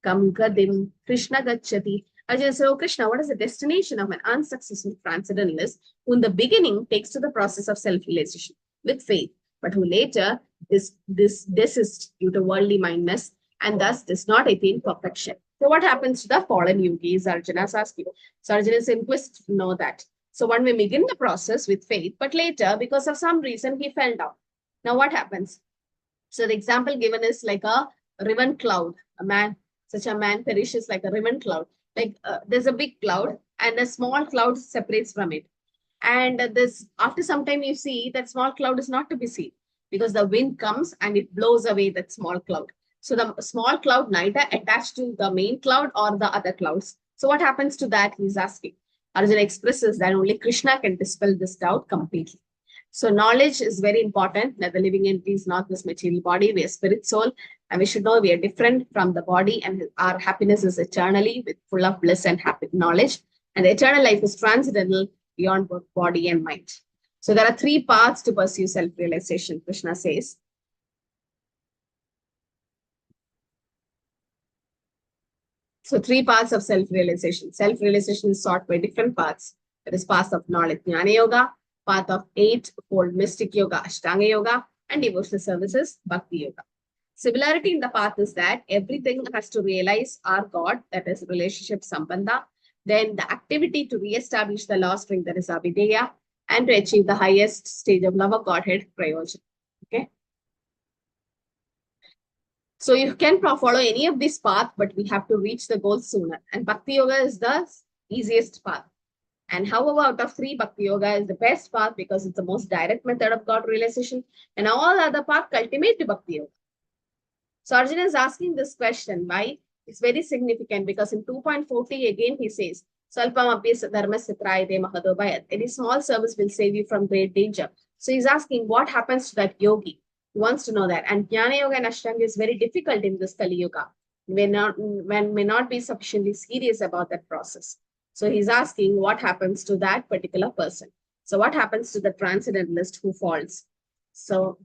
gadim Krishna gacchati. Arjuna says, oh Krishna, what is the destination of an unsuccessful transcendentalist who in the beginning takes to the process of self-realization with faith, but who later desists due to worldly mindedness and thus does not attain perfection? So what happens to the fallen yogis? Arjuna is asking. So Arjuna is in quest to know that. So one may begin the process with faith, but later, because of some reason, he fell down. Now what happens? So the example given is like a riven cloud. Such a man perishes like a riven cloud. Like there's a big cloud and a small cloud separates from it. And after some time, you see that small cloud is not to be seen because the wind comes and it blows away that small cloud. So the small cloud neither attached to the main cloud or the other clouds. So what happens to that? He's asking. Arjuna expresses that only Krishna can dispel this doubt completely. So knowledge is very important, that the living entity is not this material body, we are spirit soul, and we should know we are different from the body and our happiness is eternally with full of bliss and happy knowledge. And the eternal life is transcendental beyond both body and mind. So there are 3 paths to pursue self-realization, Krishna says. So 3 paths of self-realization. Self-realization is sought by different paths. There is path of knowledge, Jnana Yoga, path of 8-fold mystic yoga, Ashtanga Yoga, and devotional services, Bhakti Yoga. Similarity in the path is that everything has to realize our God, that is relationship sambandha. Then the activity to re-establish the lost ring, that is Abhideya, and to achieve the highest stage of love of Godhead, Prayojan. Okay. So you can follow any of this path, but we have to reach the goal sooner. And Bhakti Yoga is the easiest path. And however, out of 3, Bhakti Yoga is the best path because it's the most direct method of God realization. And all other paths cultivate to Bhakti Yoga. So Arjuna is asking this question. Why? It's very significant because in 2.40 again he says, Salpam apis dharma sitrayate mahadobhayat. Any small service will save you from great danger. So he's asking what happens to that yogi. He wants to know that. And Jnana Yoga and Ashtanga is very difficult in this Kali Yuga. One may not be sufficiently serious about that process. So he's asking what happens to that particular person. So what happens to the transcendentalist who falls? So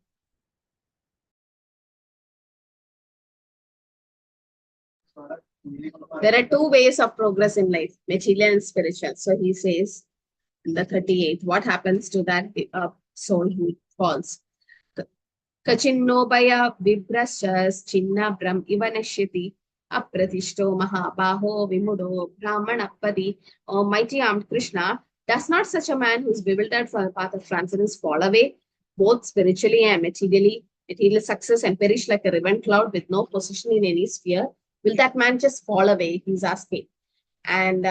there are 2 ways of progress in life, material and spiritual. So he says in the 38th, what happens to that soul who falls? Kachinnobaya vibrashas chinna brahm ivanashyati apratishto mahabaho vimudo brahmanapadi. Mighty armed Krishna, does not such a man who is bewildered from the path of transcendence fall away, both spiritually and materially, material success, and perish like a riven cloud with no position in any sphere? Will that man just fall away? He's asking. And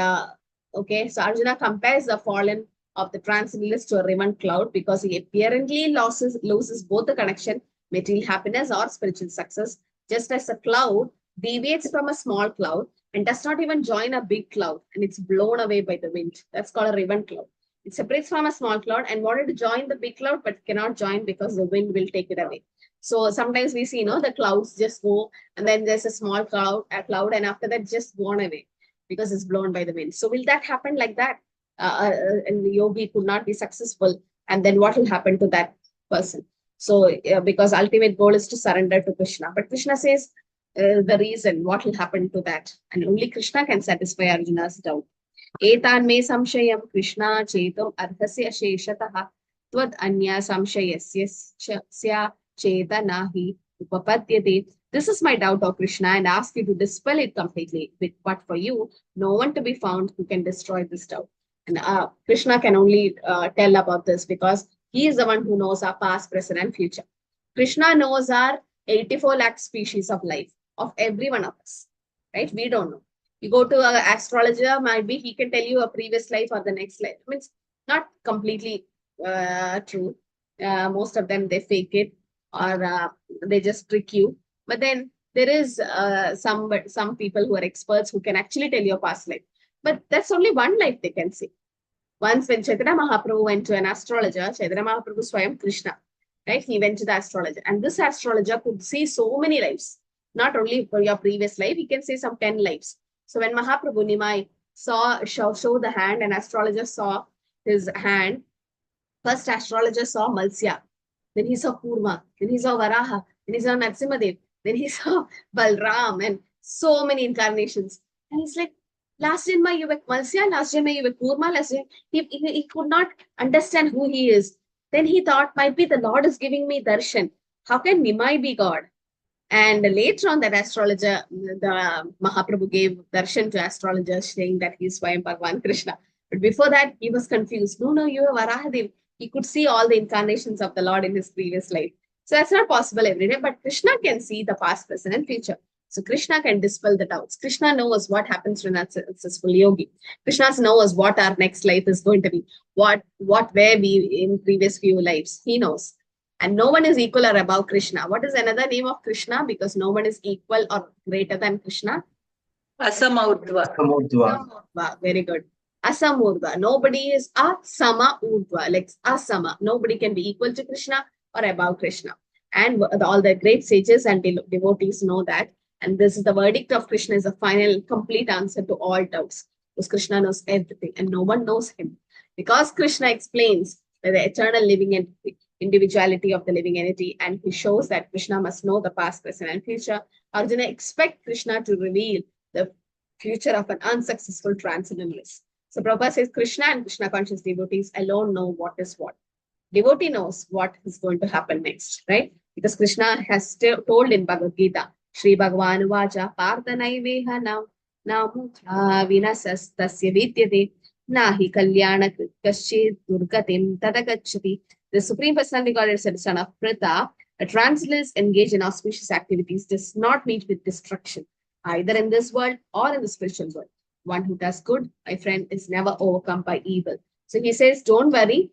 okay, so Arjuna compares the fallen of the transcendentalist to a riven cloud because he apparently loses both the connection, material happiness or spiritual success, just as a cloud deviates from a small cloud and does not even join a big cloud and it's blown away by the wind. That's called a riven cloud. It separates from a small cloud and wanted to join the big cloud but cannot join because the wind will take it away. So sometimes we see, the clouds just go and then there's a small cloud, and after that just gone away because it's blown by the wind. So will that happen like that? And the yogi could not be successful. And then what will happen to that person? So because ultimate goal is to surrender to Krishna. But Krishna says the reason, what will happen to that? And only Krishna can satisfy Arjuna's doubt. Etan me samshayam Krishna chetam arthasya sheshataha tvad anya samshayasya chetanahi upapadyate. This is my doubt, O Krishna, and ask you to dispel it completely. But for you, no one to be found who can destroy this doubt. And Krishna can only tell about this because he is the one who knows our past, present, and future. Krishna knows our 84 lakh species of life, of every one of us, right? We don't know. You go to an astrologer, might be he can tell you a previous life or the next life. I mean, it's not completely true. Most of them, they fake it or they just trick you. But then there is some people who are experts who can actually tell your past life. But that's only one life they can see. Once when Chaitanya Mahaprabhu went to an astrologer, Chaitanya Mahaprabhu Swayam Krishna, right? He went to the astrologer and this astrologer could see so many lives. Not only for your previous life, he can see some 10 lives. So when Mahaprabhu Nimai show the hand and astrologer saw his hand, first astrologer saw Malsya, then he saw Kurma, then he saw Varaha, then he saw Narsimadev, then he saw Balram and so many incarnations. And he's like, last Janma you were Malsya, last Janma you were Kurma, last Janma. He could not understand who he is. Then he thought, might be the Lord is giving me darshan. How can Nimai be God? And later on, that astrologer, the Mahaprabhu gave darshan to astrologer saying that he's Swayam Bhagavan Krishna. But before that, he was confused. No, you are Varahadev. He could see all the incarnations of the Lord in his previous life. So that's not possible every day, but Krishna can see the past, present, and future. So Krishna can dispel the doubts. Krishna knows what happens to a successful yogi. Krishna knows what our next life is going to be. What were we in previous few lives. He knows. And no one is equal or above Krishna. What is another name of Krishna? Because no one is equal or greater than Krishna. Asamurdva. Very good. Asamurdva. Nobody is Asama Urdva. Like Asama. Nobody can be equal to Krishna or above Krishna. And all the great sages and devotees know that. And this is the verdict of Krishna is a final, complete answer to all doubts. because Krishna knows everything and no one knows him. Because Krishna explains the eternal living individuality of the living entity, and he shows that Krishna must know the past, present, and future, Arjuna expects Krishna to reveal the future of an unsuccessful transcendentalist. So Prabhupada says Krishna and Krishna conscious devotees alone know what is what. Devotee knows what is going to happen next, right? Because Krishna has told in Bhagavad Gita, Shri Bhagavan Vacha Parthanaiveha Namutra Vinasas Tasya Vidyate Nahi Kalyana Kaschid Durgatim Tadagachati. The Supreme Personality Godhead said, son of Pritha, a transcendentalist engaged in auspicious activities does not meet with destruction, either in this world or in the spiritual world. One who does good, my friend, is never overcome by evil. So he says, don't worry,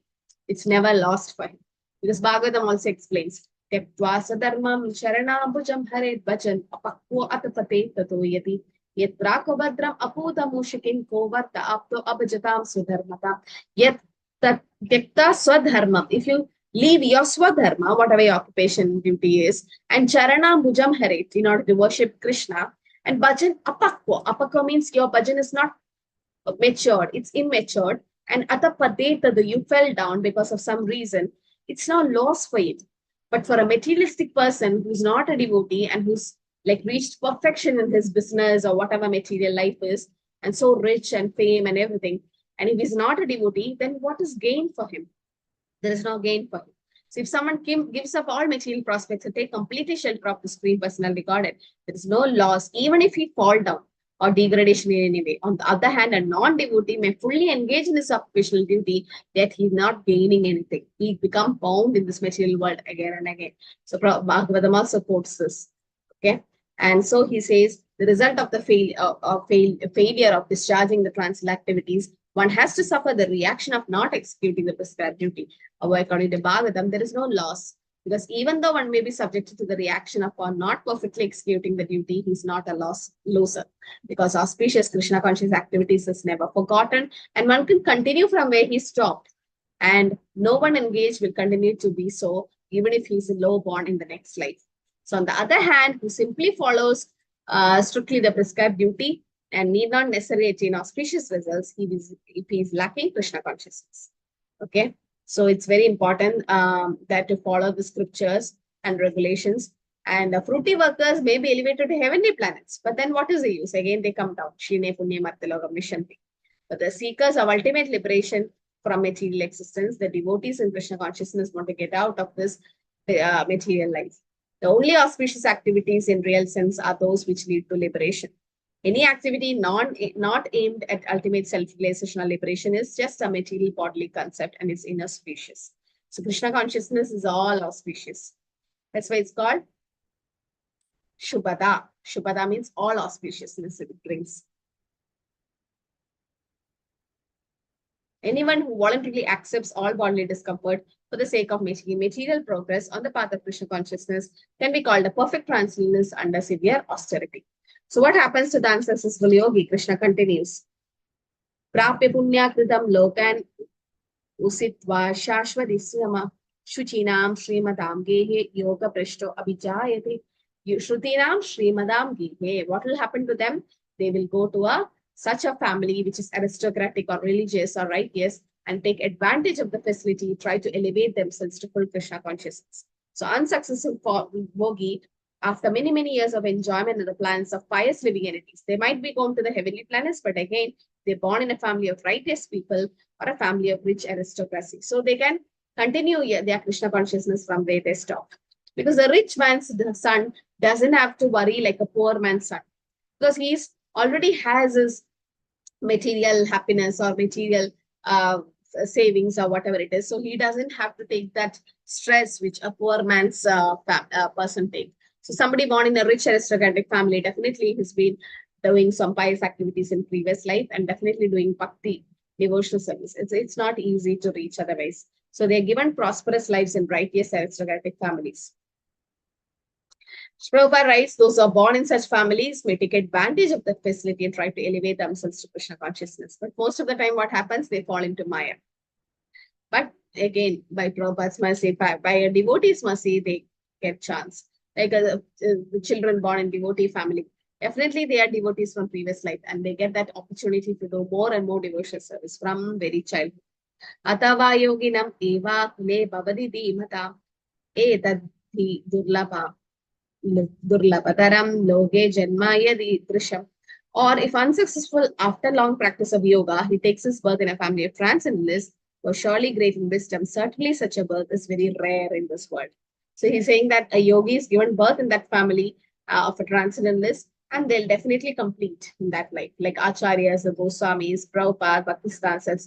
it's never lost for him. Because Bhagavatam also explains, Tektva sadharmam sharanambujam haret bhajan apakvo atapate tatoyati yatra kobadram aputa mushikin kovarta apto abhajatam sudharmata yet tekta swadharmam. If you leave your swadharma, whatever your occupation duty is, and charanambujam haret, in order to worship Krishna, and bhajan apakvo. Apakvo means your bhajan is not matured, it's immature. And atapate tadu, you fell down because of some reason, it's now lost for you. But for a materialistic person who's not a devotee and who's like reached perfection in his business or whatever material life is, and so rich and fame and everything, and if he's not a devotee, then what is gain for him? There is no gain for him. So if someone gives up all material prospects and take completely shelter of the Supreme Personality Godhead, there is no loss, even if he fall down or degradation in any way. On the other hand, a non-devotee may fully engage in his occupational duty, yet he's not gaining anything. He become bound in this material world again and again. So Bhagavatam also quotes this. Okay, and so he says the result of the failure of discharging the transcendental activities, one has to suffer the reaction of not executing the prescribed duty. However, according to Bhagavatam, there is no loss. Because even though one may be subjected to the reaction upon not perfectly executing the duty, he's not a loser. Because auspicious Krishna conscious activities is never forgotten, and one can continue from where he stopped. And no one engaged will continue to be so, even if he's low born in the next life. So on the other hand, who simply follows strictly the prescribed duty and need not necessarily attain auspicious results, if he is lacking Krishna consciousness. Okay. So it's very important that to follow the scriptures and regulations. And fruity workers may be elevated to heavenly planets. But then what is the use? Again, they come down. Shine Punya Martilogam Nishanti. But the seekers of ultimate liberation from material existence, the devotees in Krishna consciousness want to get out of this material life. The only auspicious activities in real sense are those which lead to liberation. Any activity not aimed at ultimate self-realization or liberation is just a material bodily concept and it's inauspicious. So Krishna consciousness is all auspicious. That's why it's called Shubhada. Shubhada means all auspiciousness it brings. Anyone who voluntarily accepts all bodily discomfort for the sake of making material progress on the path of Krishna consciousness can be called a perfect transcendentalist under severe austerity. So what happens to the unsuccessful yogi? Krishna continues. Prapya punyakritam lokan usitva shashvadisyama shuchinam srimadam gehe yoga prashto abhijayate. Shrutinam srimadam gehe. What will happen to them? They will go to such a family which is aristocratic or religious or righteous and take advantage of the facility, try to elevate themselves to full Krishna consciousness. So unsuccessful yogi, after many, many years of enjoyment of the plans of pious living entities, they might be going to the heavenly planets, but again, they're born in a family of righteous people or a family of rich aristocracy. So they can continue their Krishna consciousness from where they stop. Because the rich man's son doesn't have to worry like a poor man's son. Because he's already has his material happiness or material savings or whatever it is. So he doesn't have to take that stress which a poor man's person takes. So somebody born in a rich aristocratic family, definitely has been doing some pious activities in previous life and definitely doing bhakti, devotional service. It's not easy to reach otherwise. So they're given prosperous lives in righteous aristocratic families. Prabhupada writes, those who are born in such families may take advantage of the facility and try to elevate themselves to Krishna consciousness. But most of the time what happens, they fall into Maya. But again, by Prabhupada's mercy, by a devotee's mercy, they get chance. Like the children born in devotee family, Definitely they are devotees from previous life and they get that opportunity to do more and more devotional service from very childhood. Atava yoginam eva kule bhavadi dhimata etadhi durlabhataram loge janmaya drisham. Or if unsuccessful after long practice of yoga, he takes his birth in a family of transcendentalists who are surely great in wisdom. Certainly such a birth is very rare in this world. So he's saying that a yogi is given birth in that family of a transcendentalist, and they'll definitely complete in that life. Like Acharyas, the Goswamis, Prabhupada, Bhakti,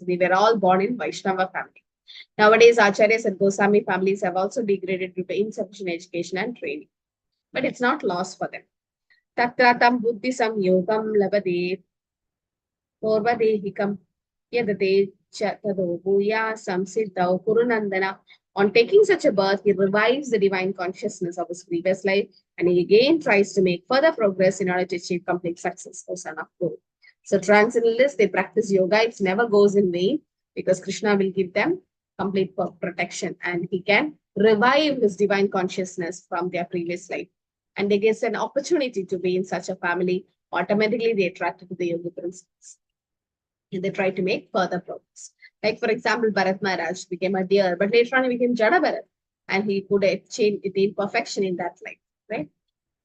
they were all born in Vaishnava family. Nowadays, Acharyas and Goswami families have also degraded due to insufficient education and training. But it's not loss for them. Tatratam buddhi samyogam labade Porvadehikam Yadate Chatado Bhuya Samsiddhau Kurunandana. On taking such a birth, he revives the divine consciousness of his previous life and he again tries to make further progress in order to achieve complete success, O son of Guru. So transcendentalists, they practice yoga. It never goes in vain because Krishna will give them complete protection and he can revive his divine consciousness from their previous life. And they get an opportunity to be in such a family. Automatically, they attracted to the yoga principles. And they try to make further progress. Like, for example, Bharat Maharaj became a deer, but later on he became Jada Bharat. And he could attain perfection in that life, right?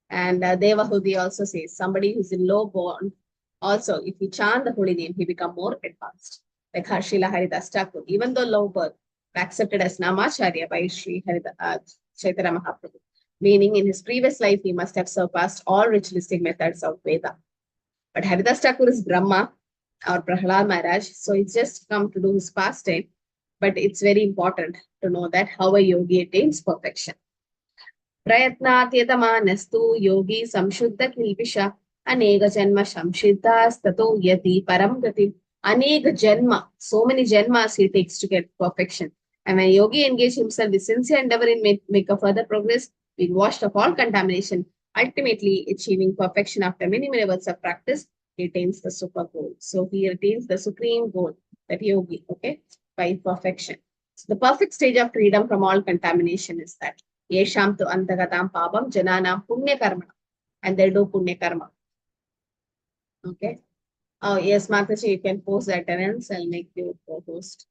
And Devahudi also says, somebody who's in low born, also, if he chant the holy name, he become more advanced. Like Srila Haridas Thakur, even though low birth, accepted as Namacharya by Sri Chaitanya Mahaprabhu. Meaning in his previous life, he must have surpassed all ritualistic methods of Veda. But Haridas Thakur is Brahma, or Prahlad Maharaj, so it's just come to do his pastime. But it's very important to know that how a yogi attains perfection. Prayatnat yatamaanastu yogi samshuddha kilpisha anega janma samshiddhas tato yati param gati. Anega janma, so many janmas he takes to get perfection. And when yogi engages himself with sincere endeavor in make a further progress, being washed of all contamination, ultimately achieving perfection after many months of practice, he attains the super goal. So he attains the supreme goal, that yogi, okay, by perfection. So the perfect stage of freedom from all contamination is that yesham tu antagatam pabam jananam punya karma, and they do punya karma. Okay. Oh yes, Mataji, you can post the attendance. I'll make you co-host.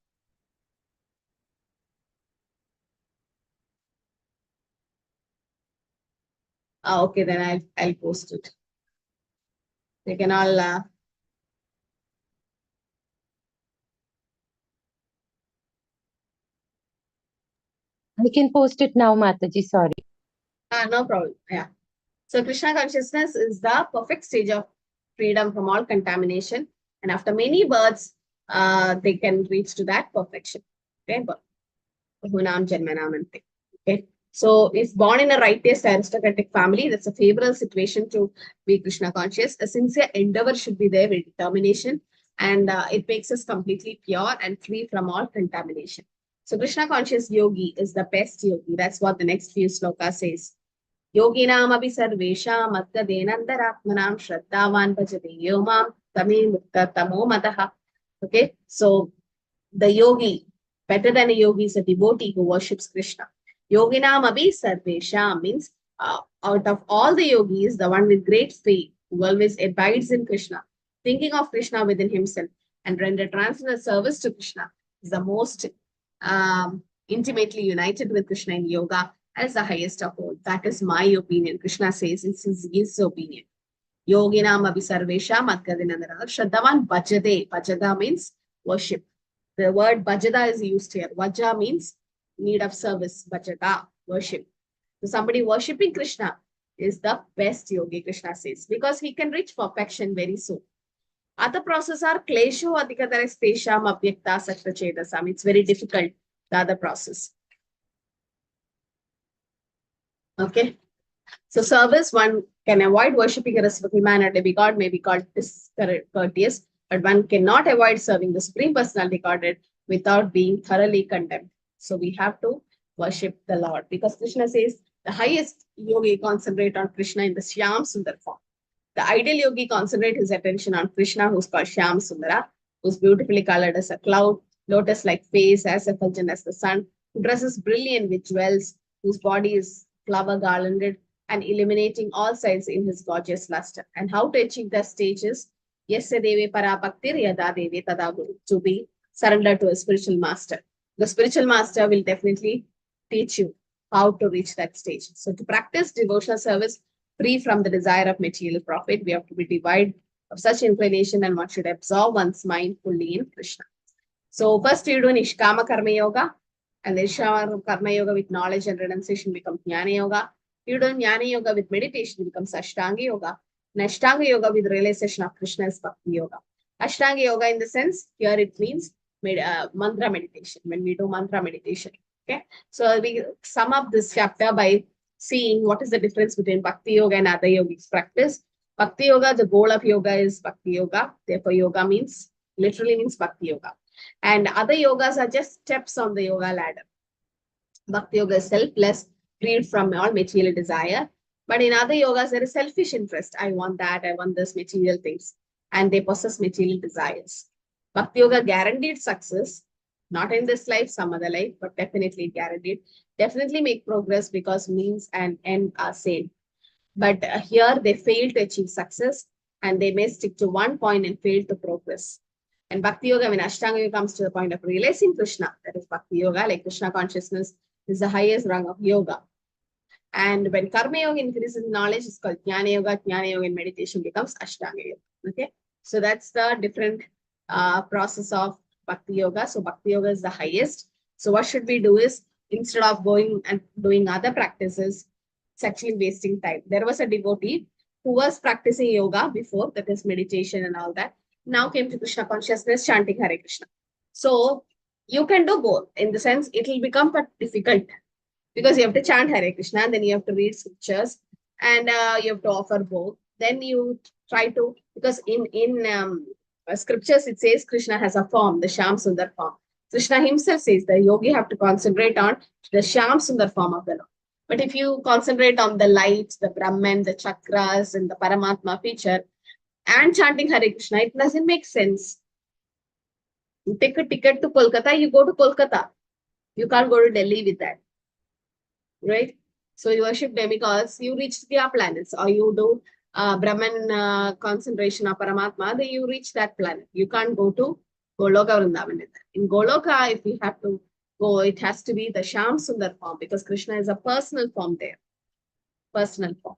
Okay, then I'll post it. They can all I can post it now, Mataji, sorry. No problem. Yeah. So Krishna consciousness is the perfect stage of freedom from all contamination. And after many births, they can reach to that perfection. Okay. Okay. So if born in a righteous aristocratic family, that's a favorable situation to be Krishna conscious. A sincere endeavor should be there with determination, and it makes us completely pure and free from all contamination. So Krishna conscious yogi is the best yogi. That's what the next few slokas says. Yoginam abhi sarvesham atkadenandaratmanam shraddhavan bhajate yomam tame mukta tamo mataha. Okay, so the yogi, better than a yogi, is a devotee who worships Krishna. Yoginam abhi sarvesham means out of all the yogis, the one with great faith, who always abides in Krishna, thinking of Krishna within himself and render transcendental service to Krishna, is the most intimately united with Krishna in yoga as the highest of all. That is my opinion. Krishna says it's his opinion. Yoginam abhi sarvesham atkadenandaratmanam shraddhavan bhajate. Bhajada means worship. The word bhajada is used here. Vaja means need of service. Bhajada, worship. So somebody worshipping Krishna is the best yogi, Krishna says, because he can reach perfection very soon. Other process are klesho adhikatares tesham abhyakta sakta chedasam. It's very difficult, the other process. Okay. So service, one can avoid worshipping a respectful manner. Demigod may be called discourteous, but one cannot avoid serving the Supreme Personality Godhead without being thoroughly condemned. So we have to worship the Lord, because Krishna says the highest yogi concentrate on Krishna in the Shyam Sundar form. The ideal yogi concentrate his attention on Krishna, who's called Shyam Sundara, who's beautifully colored as a cloud, lotus-like face, as effulgent as the sun, who dresses brilliant with jewels, whose body is flower garlanded, and illuminating all sides in his gorgeous luster. And how to achieve the stages? Yasya deve parabhaktir yada deve tada guru, to be surrendered to a spiritual master. The spiritual master will definitely teach you how to reach that stage. So to practice devotional service free from the desire of material profit, we have to be devoid of such inclination, and one should absorb one's mind fully in Krishna. So first you do Nishkama Karma Yoga, and the Nishkama Karma Yoga with knowledge and renunciation becomes Jnana Yoga. You do Jnana Yoga with meditation becomes Ashtanga Yoga. And Ashtanga Yoga with realization of Krishna is Bhakti Yoga. Ashtanga Yoga in the sense, here it means mantra meditation, when we do mantra meditation. Okay, so we sum up this chapter by seeing what is the difference between Bhakti Yoga and other yogic practice. Bhakti Yoga, the goal of yoga is Bhakti Yoga. Therefore, yoga literally means Bhakti Yoga. And other yogas are just steps on the yoga ladder. Bhakti Yoga is selfless, freed from all material desire. But in other yogas, there is selfish interest. I want that, I want this material things. And they possess material desires. Bhakti Yoga guaranteed success, not in this life, some other life, but definitely guaranteed. Definitely make progress because means and end are same. But here they fail to achieve success, and they may stick to one point and fail to progress. And Bhakti Yoga, when Ashtanga Yoga comes to the point of realizing Krishna, that is Bhakti Yoga, like Krishna consciousness is the highest rung of yoga. And when Karma Yoga increases knowledge, it's called Jnana Yoga. Jnana Yoga in meditation becomes Ashtanga Yoga. Okay, so that's the different process of Bhakti Yoga. So Bhakti Yoga is the highest. So what should we do is, instead of going and doing other practices, it's actually wasting time. There was a devotee who was practicing yoga before, that is meditation and all that. Now came to Krishna consciousness, chanting Hare Krishna. So you can do both. In the sense, it will become difficult because you have to chant Hare Krishna, and then you have to read scriptures, and you have to offer both. Then you try to, because in scriptures it says Krishna has a form, the Shyam Sundar form. Krishna himself says the yogi have to concentrate on the Shyam Sundar form of the Lord. But if you concentrate on the light, the Brahman, the chakras, and the Paramatma feature, and chanting Hare Krishna, it doesn't make sense. You take a ticket to Kolkata, you go to Kolkata. You can't go to Delhi with that. Right? So you worship demigods, you reach their planets, or you do Brahman concentration of Paramatma, then you reach that planet. You can't go to Goloka Vrindavan with that. In Goloka, if you have to go, it has to be the Shyam Sundar form, because Krishna is a personal form there. Personal form.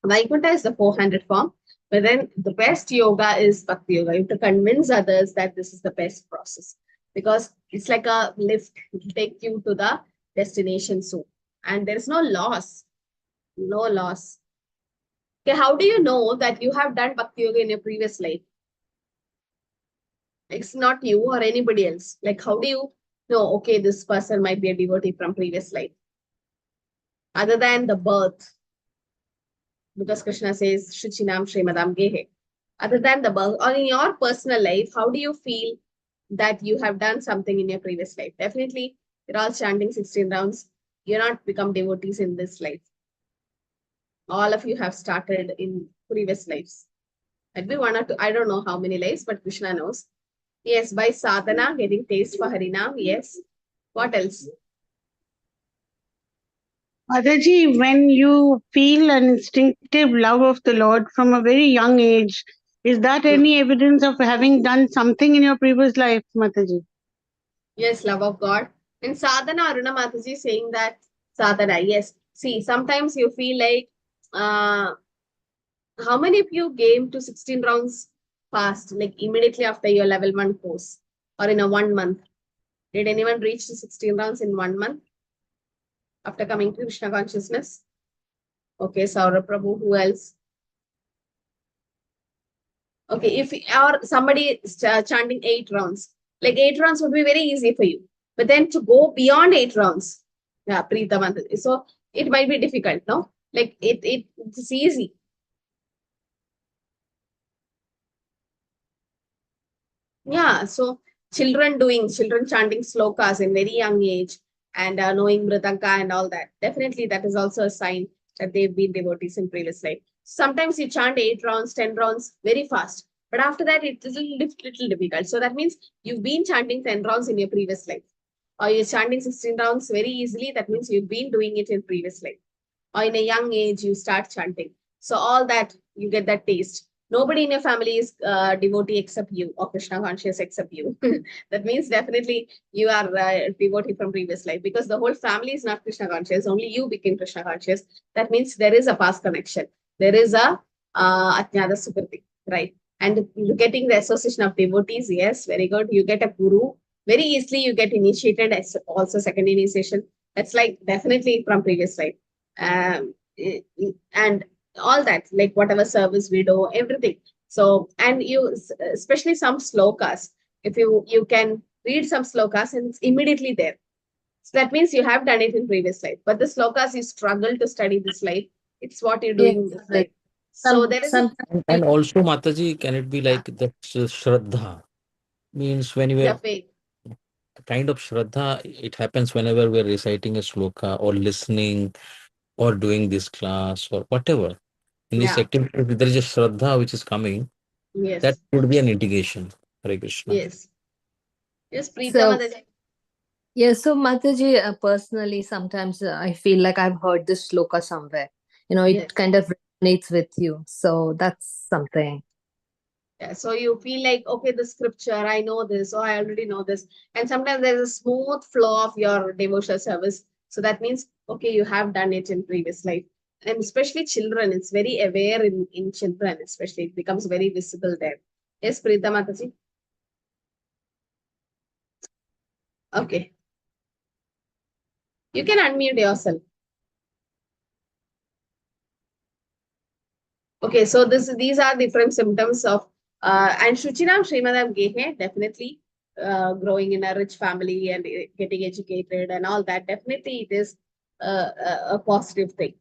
Vaikuntha is the 400 form, but then the best yoga is Bhakti Yoga. You have to convince others that this is the best process, because it's like a lift. It will take you to the destination soon. And there is no loss. No loss. Okay, how do you know that you have done Bhakti Yoga in your previous life? It's not you or anybody else. Like, how do you know, okay, this person might be a devotee from previous life? Other than the birth. Because Krishna says, Shuchinam Srimadam Gehe. Other than the birth, or in your personal life, how do you feel that you have done something in your previous life? Definitely, you're all chanting 16 rounds. You're not become devotees in this life. All of you have started in previous lives. Might be one or two, I don't know how many lives, but Krishna knows. Yes, by sadhana, getting taste for Harinam. Yes. What else? Mataji, when you feel an instinctive love of the Lord from a very young age, is that any evidence of having done something in your previous life, Mataji? Yes, love of God. In sadhana, Aruna Mataji saying that sadhana, yes. See, sometimes you feel like, how many of you came to 16 rounds fast, like immediately after your level 1 course, or in a 1 month? Did anyone reach to 16 rounds in 1 month after coming to Krishna consciousness? Okay, Saurabh Prabhu, who else? Okay, if or somebody chanting 8 rounds, like 8 rounds would be very easy for you. But then to go beyond 8 rounds, yeah, Preeta, so it might be difficult, no? Like it's easy. Yeah, so children chanting slokas in very young age and knowing Mritanka and all that. Definitely that is also a sign that they've been devotees in previous life. Sometimes you chant 8 rounds, 10 rounds very fast. But after that, it's a little difficult. So that means you've been chanting 10 rounds in your previous life. Or you're chanting 16 rounds very easily. That means you've been doing it in previous life. or in a young age you start chanting. So all that, you get that taste. Nobody in your family is devotee except you, or Krishna conscious except you. That means definitely you are devotee from previous life, because the whole family is not Krishna conscious. Only you became Krishna conscious. That means there is a past connection. There is a Ajnada Sukriti, right? And getting the association of devotees, yes, very good. You get a guru. Very easily you get initiated as also second initiation. That's like definitely from previous life. And all that, like whatever service we do, everything. So, and you, especially some slokas, if you can read some slokas and it's immediately there. So that means you have done it in previous life. But the slokas you struggle to study this life, it's what you're doing in this life. So there is a And also, Mataji, can it be like the Shraddha? Means when you are faith. kind of Shraddha, it happens whenever we're reciting a sloka or listening or doing this class or whatever. In this activity, if there is a Shraddha which is coming, Yes. that would be an indication. Hare Krishna. Yes. Yes, Preeta So, Mataji. yeah, so Mataji, personally, sometimes I feel like I've heard this sloka somewhere. You know, Yes. it kind of resonates with you. So that's something. Yeah, so you feel like, okay, the scripture, I know this, or I already know this. And sometimes there's a smooth flow of your devotional service. So that means, okay, you have done it in previous life. And especially children, it's very aware in children, especially. It becomes very visible there. Yes, Preeta Mataji. Okay. You can unmute yourself. Okay, so these are different symptoms of and Shuchiram Srimadam Gehe, definitely growing in a rich family and getting educated and all that, definitely it is a positive thing.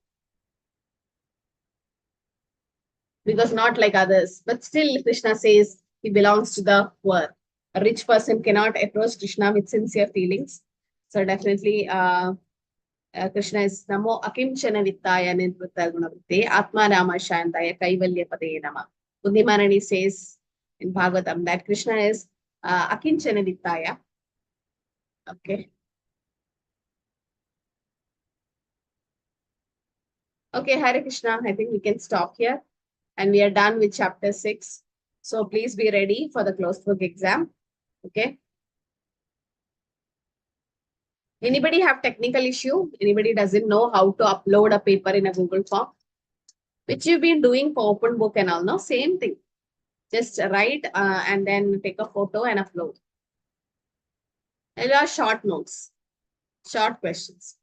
Because not like others, but still Krishna says he belongs to the poor. A rich person cannot approach Krishna with sincere feelings. So definitely Krishna is Namo Akimchana Vittaya Nidvutta Gunavritte Atma Rama Shantaya Kaivalya Pade Nama. Buddhimarani says in Bhagavatam that Krishna is Akinchana Vittaya. Okay. Okay, Hare Krishna. I think we can stop here. And we are done with chapter 6. So please be ready for the closed book exam. Okay. Anybody have technical issue? Anybody doesn't know how to upload a paper in a Google form? Which you've been doing for open book and all, no? Same thing. Just write and then take a photo and upload. There are short notes, short questions.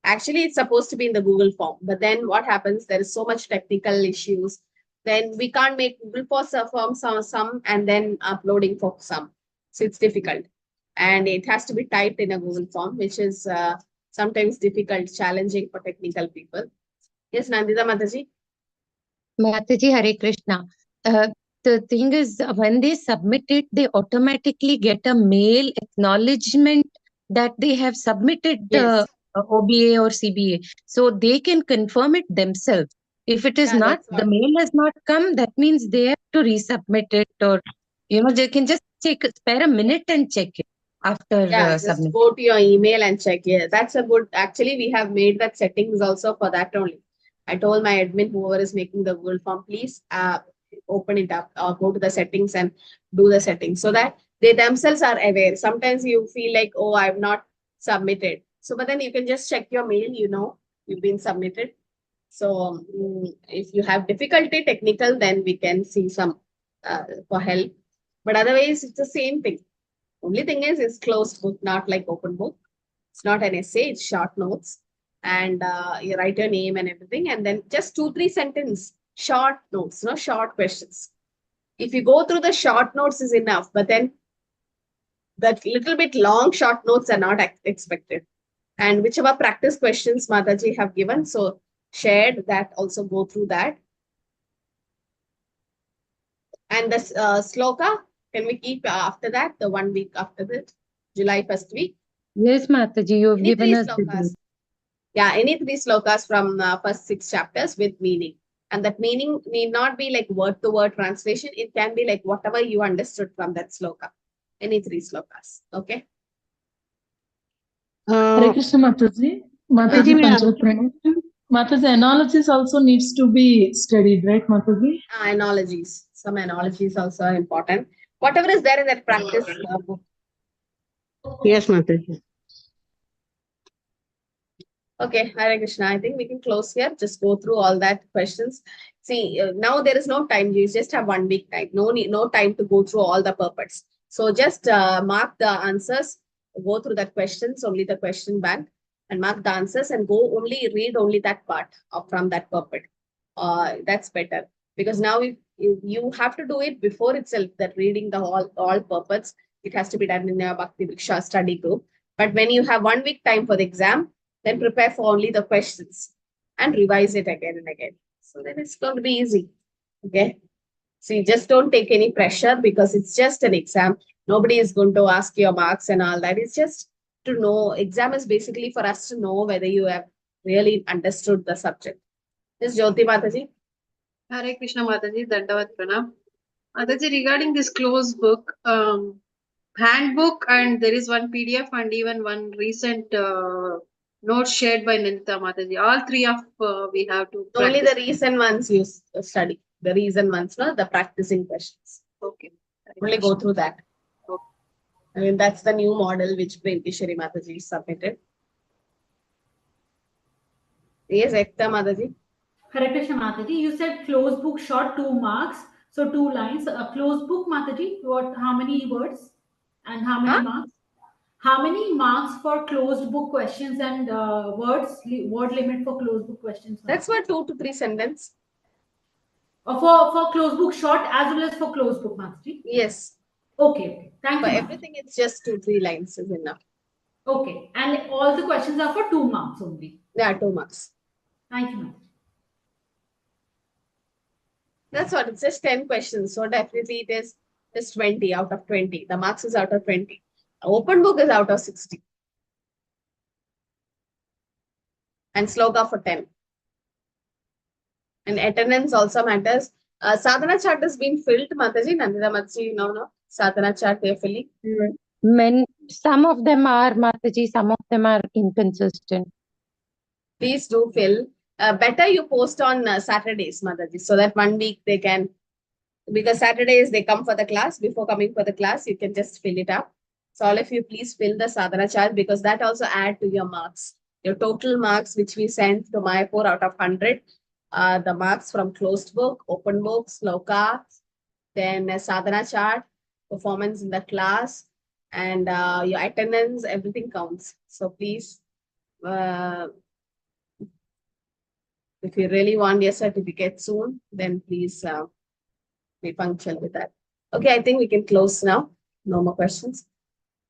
Actually, it's supposed to be in the Google form. But then what happens? There is so much technical issues. Then we can't make Google form some and then uploading for some. So it's difficult. And it has to be typed in a Google form, which is sometimes difficult, challenging for technical people. Yes, Nandita Mataji? Mataji, Hare Krishna. The thing is, when they submit it, they automatically get a mail acknowledgement that they have submitted Yes. OBA or CBA. So they can confirm it themselves. If it is not, the mail has not come, that means they have to resubmit it, or, you know, they can just spare a minute and check it after just submitting. go to your email and check. Yeah, that's a good, actually, we have made that settings also for that only. I told my admin, whoever is making the Google form, please open it up or go to the settings and do the settings so that they themselves are aware. Sometimes you feel like, oh, I've not submitted. So, but then you can just check your mail, you know, you've been submitted. So if you have difficulty technical, then we can see some for help. But otherwise, it's the same thing. Only thing is, it's closed book, not like open book. It's not an essay, it's short notes. And you write your name and everything. And then just 2-3 sentence, short notes, no short questions. If you go through the short notes is enough, but then that little bit long short notes are not expected. And whichever practice questions Mataji have given, so shared that, also go through that. And the sloka, can we keep after that, the 1 week after that, July 1st week? Yes, Mataji, you have Any given us slokas. Yeah, any 3 slokas from first 6 chapters with meaning. And that meaning need not be like word-to-word translation. It can be like whatever you understood from that sloka. Any 3 slokas. Okay? Hare Krishna Mataji. Mataji, Mataji, Panchal Pranam. Mataji, analogies also needs to be studied, right, Mataji? Analogies. Some analogies also are important. Whatever is there in that practice book. Yes, Mataji. Okay, Hare Krishna. I think we can close here. Just go through all that questions. See, now there is no time. You just have 1 week time. No time to go through all the purports. So just mark the answers. Go through that questions, only the question bank, and mark the answers, and read only that part from that purport. That's better, because now you have to do it before itself. That reading the all purports, it has to be done in a Bhakti Vriksha study group. But when you have 1 week time for the exam, then prepare for only the questions and revise it again and again. So then it's going to be easy. Okay. So you just don't take any pressure, because it's just an exam. Nobody is going to ask your marks and all that. It's just to know. Exam is basically for us to know whether you have really understood the subject. Yes, Jyoti Mataji. Hare Krishna Mataji, Dandavat Pranam. Mataji, regarding this closed book, handbook, and there is one PDF and even one recent notes shared by Nandita Mataji. All three of we have to practice. Only the recent ones you study. The recent ones, no? The practicing questions. Okay. Only go through that. Okay. I mean, that's the new model which Premkishari Mataji submitted. Yes, Ekta Mataji. Hare Krishna Mataji, you said closed book short 2 marks. So 2 lines. A closed book, Mataji, how many words and how many marks? How many marks for closed book questions and word limit for closed book questions? That's for 2 to 3 sentences. For closed book short as well as for closed book, Mataji? Yes. Okay. Thank you. For everything, it's just 2-3 lines is enough. Okay. And all the questions are for 2 marks only? Yeah, 2 marks. Thank you, Mataji. That's what, it's just 10 questions. So definitely it is just 20 out of 20. The marks is out of 20. Open book is out of 60. And sloka for 10. And attendance also matters. Sadhana chart has been filled, Mataji, Nandita Mataji, no. Sadhana chart they are filling. Some of them are, Mataji, some of them are inconsistent. Please do fill. Better you post on Saturdays, Mataji, so that 1 week they can, because Saturdays they come for the class. Before coming for the class, you can just fill it up. So all of you, please fill the sadhana chart, because that also add to your marks. Your total marks which we sent to Mayapur out of 100, the marks from closed book, open book, sloka, then sadhana chart, performance in the class, and your attendance, everything counts. So please, if you really want your certificate soon, then please be punctual with that. Okay, I think we can close now. No more questions.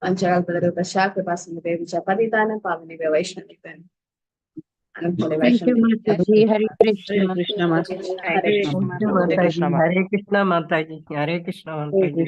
Thank you, Mataji. Hare Krishna. Hare Krishna Mataji. Hare Krishna Mataji. Hare Krishna Mataji. Hare Krishna Mataji.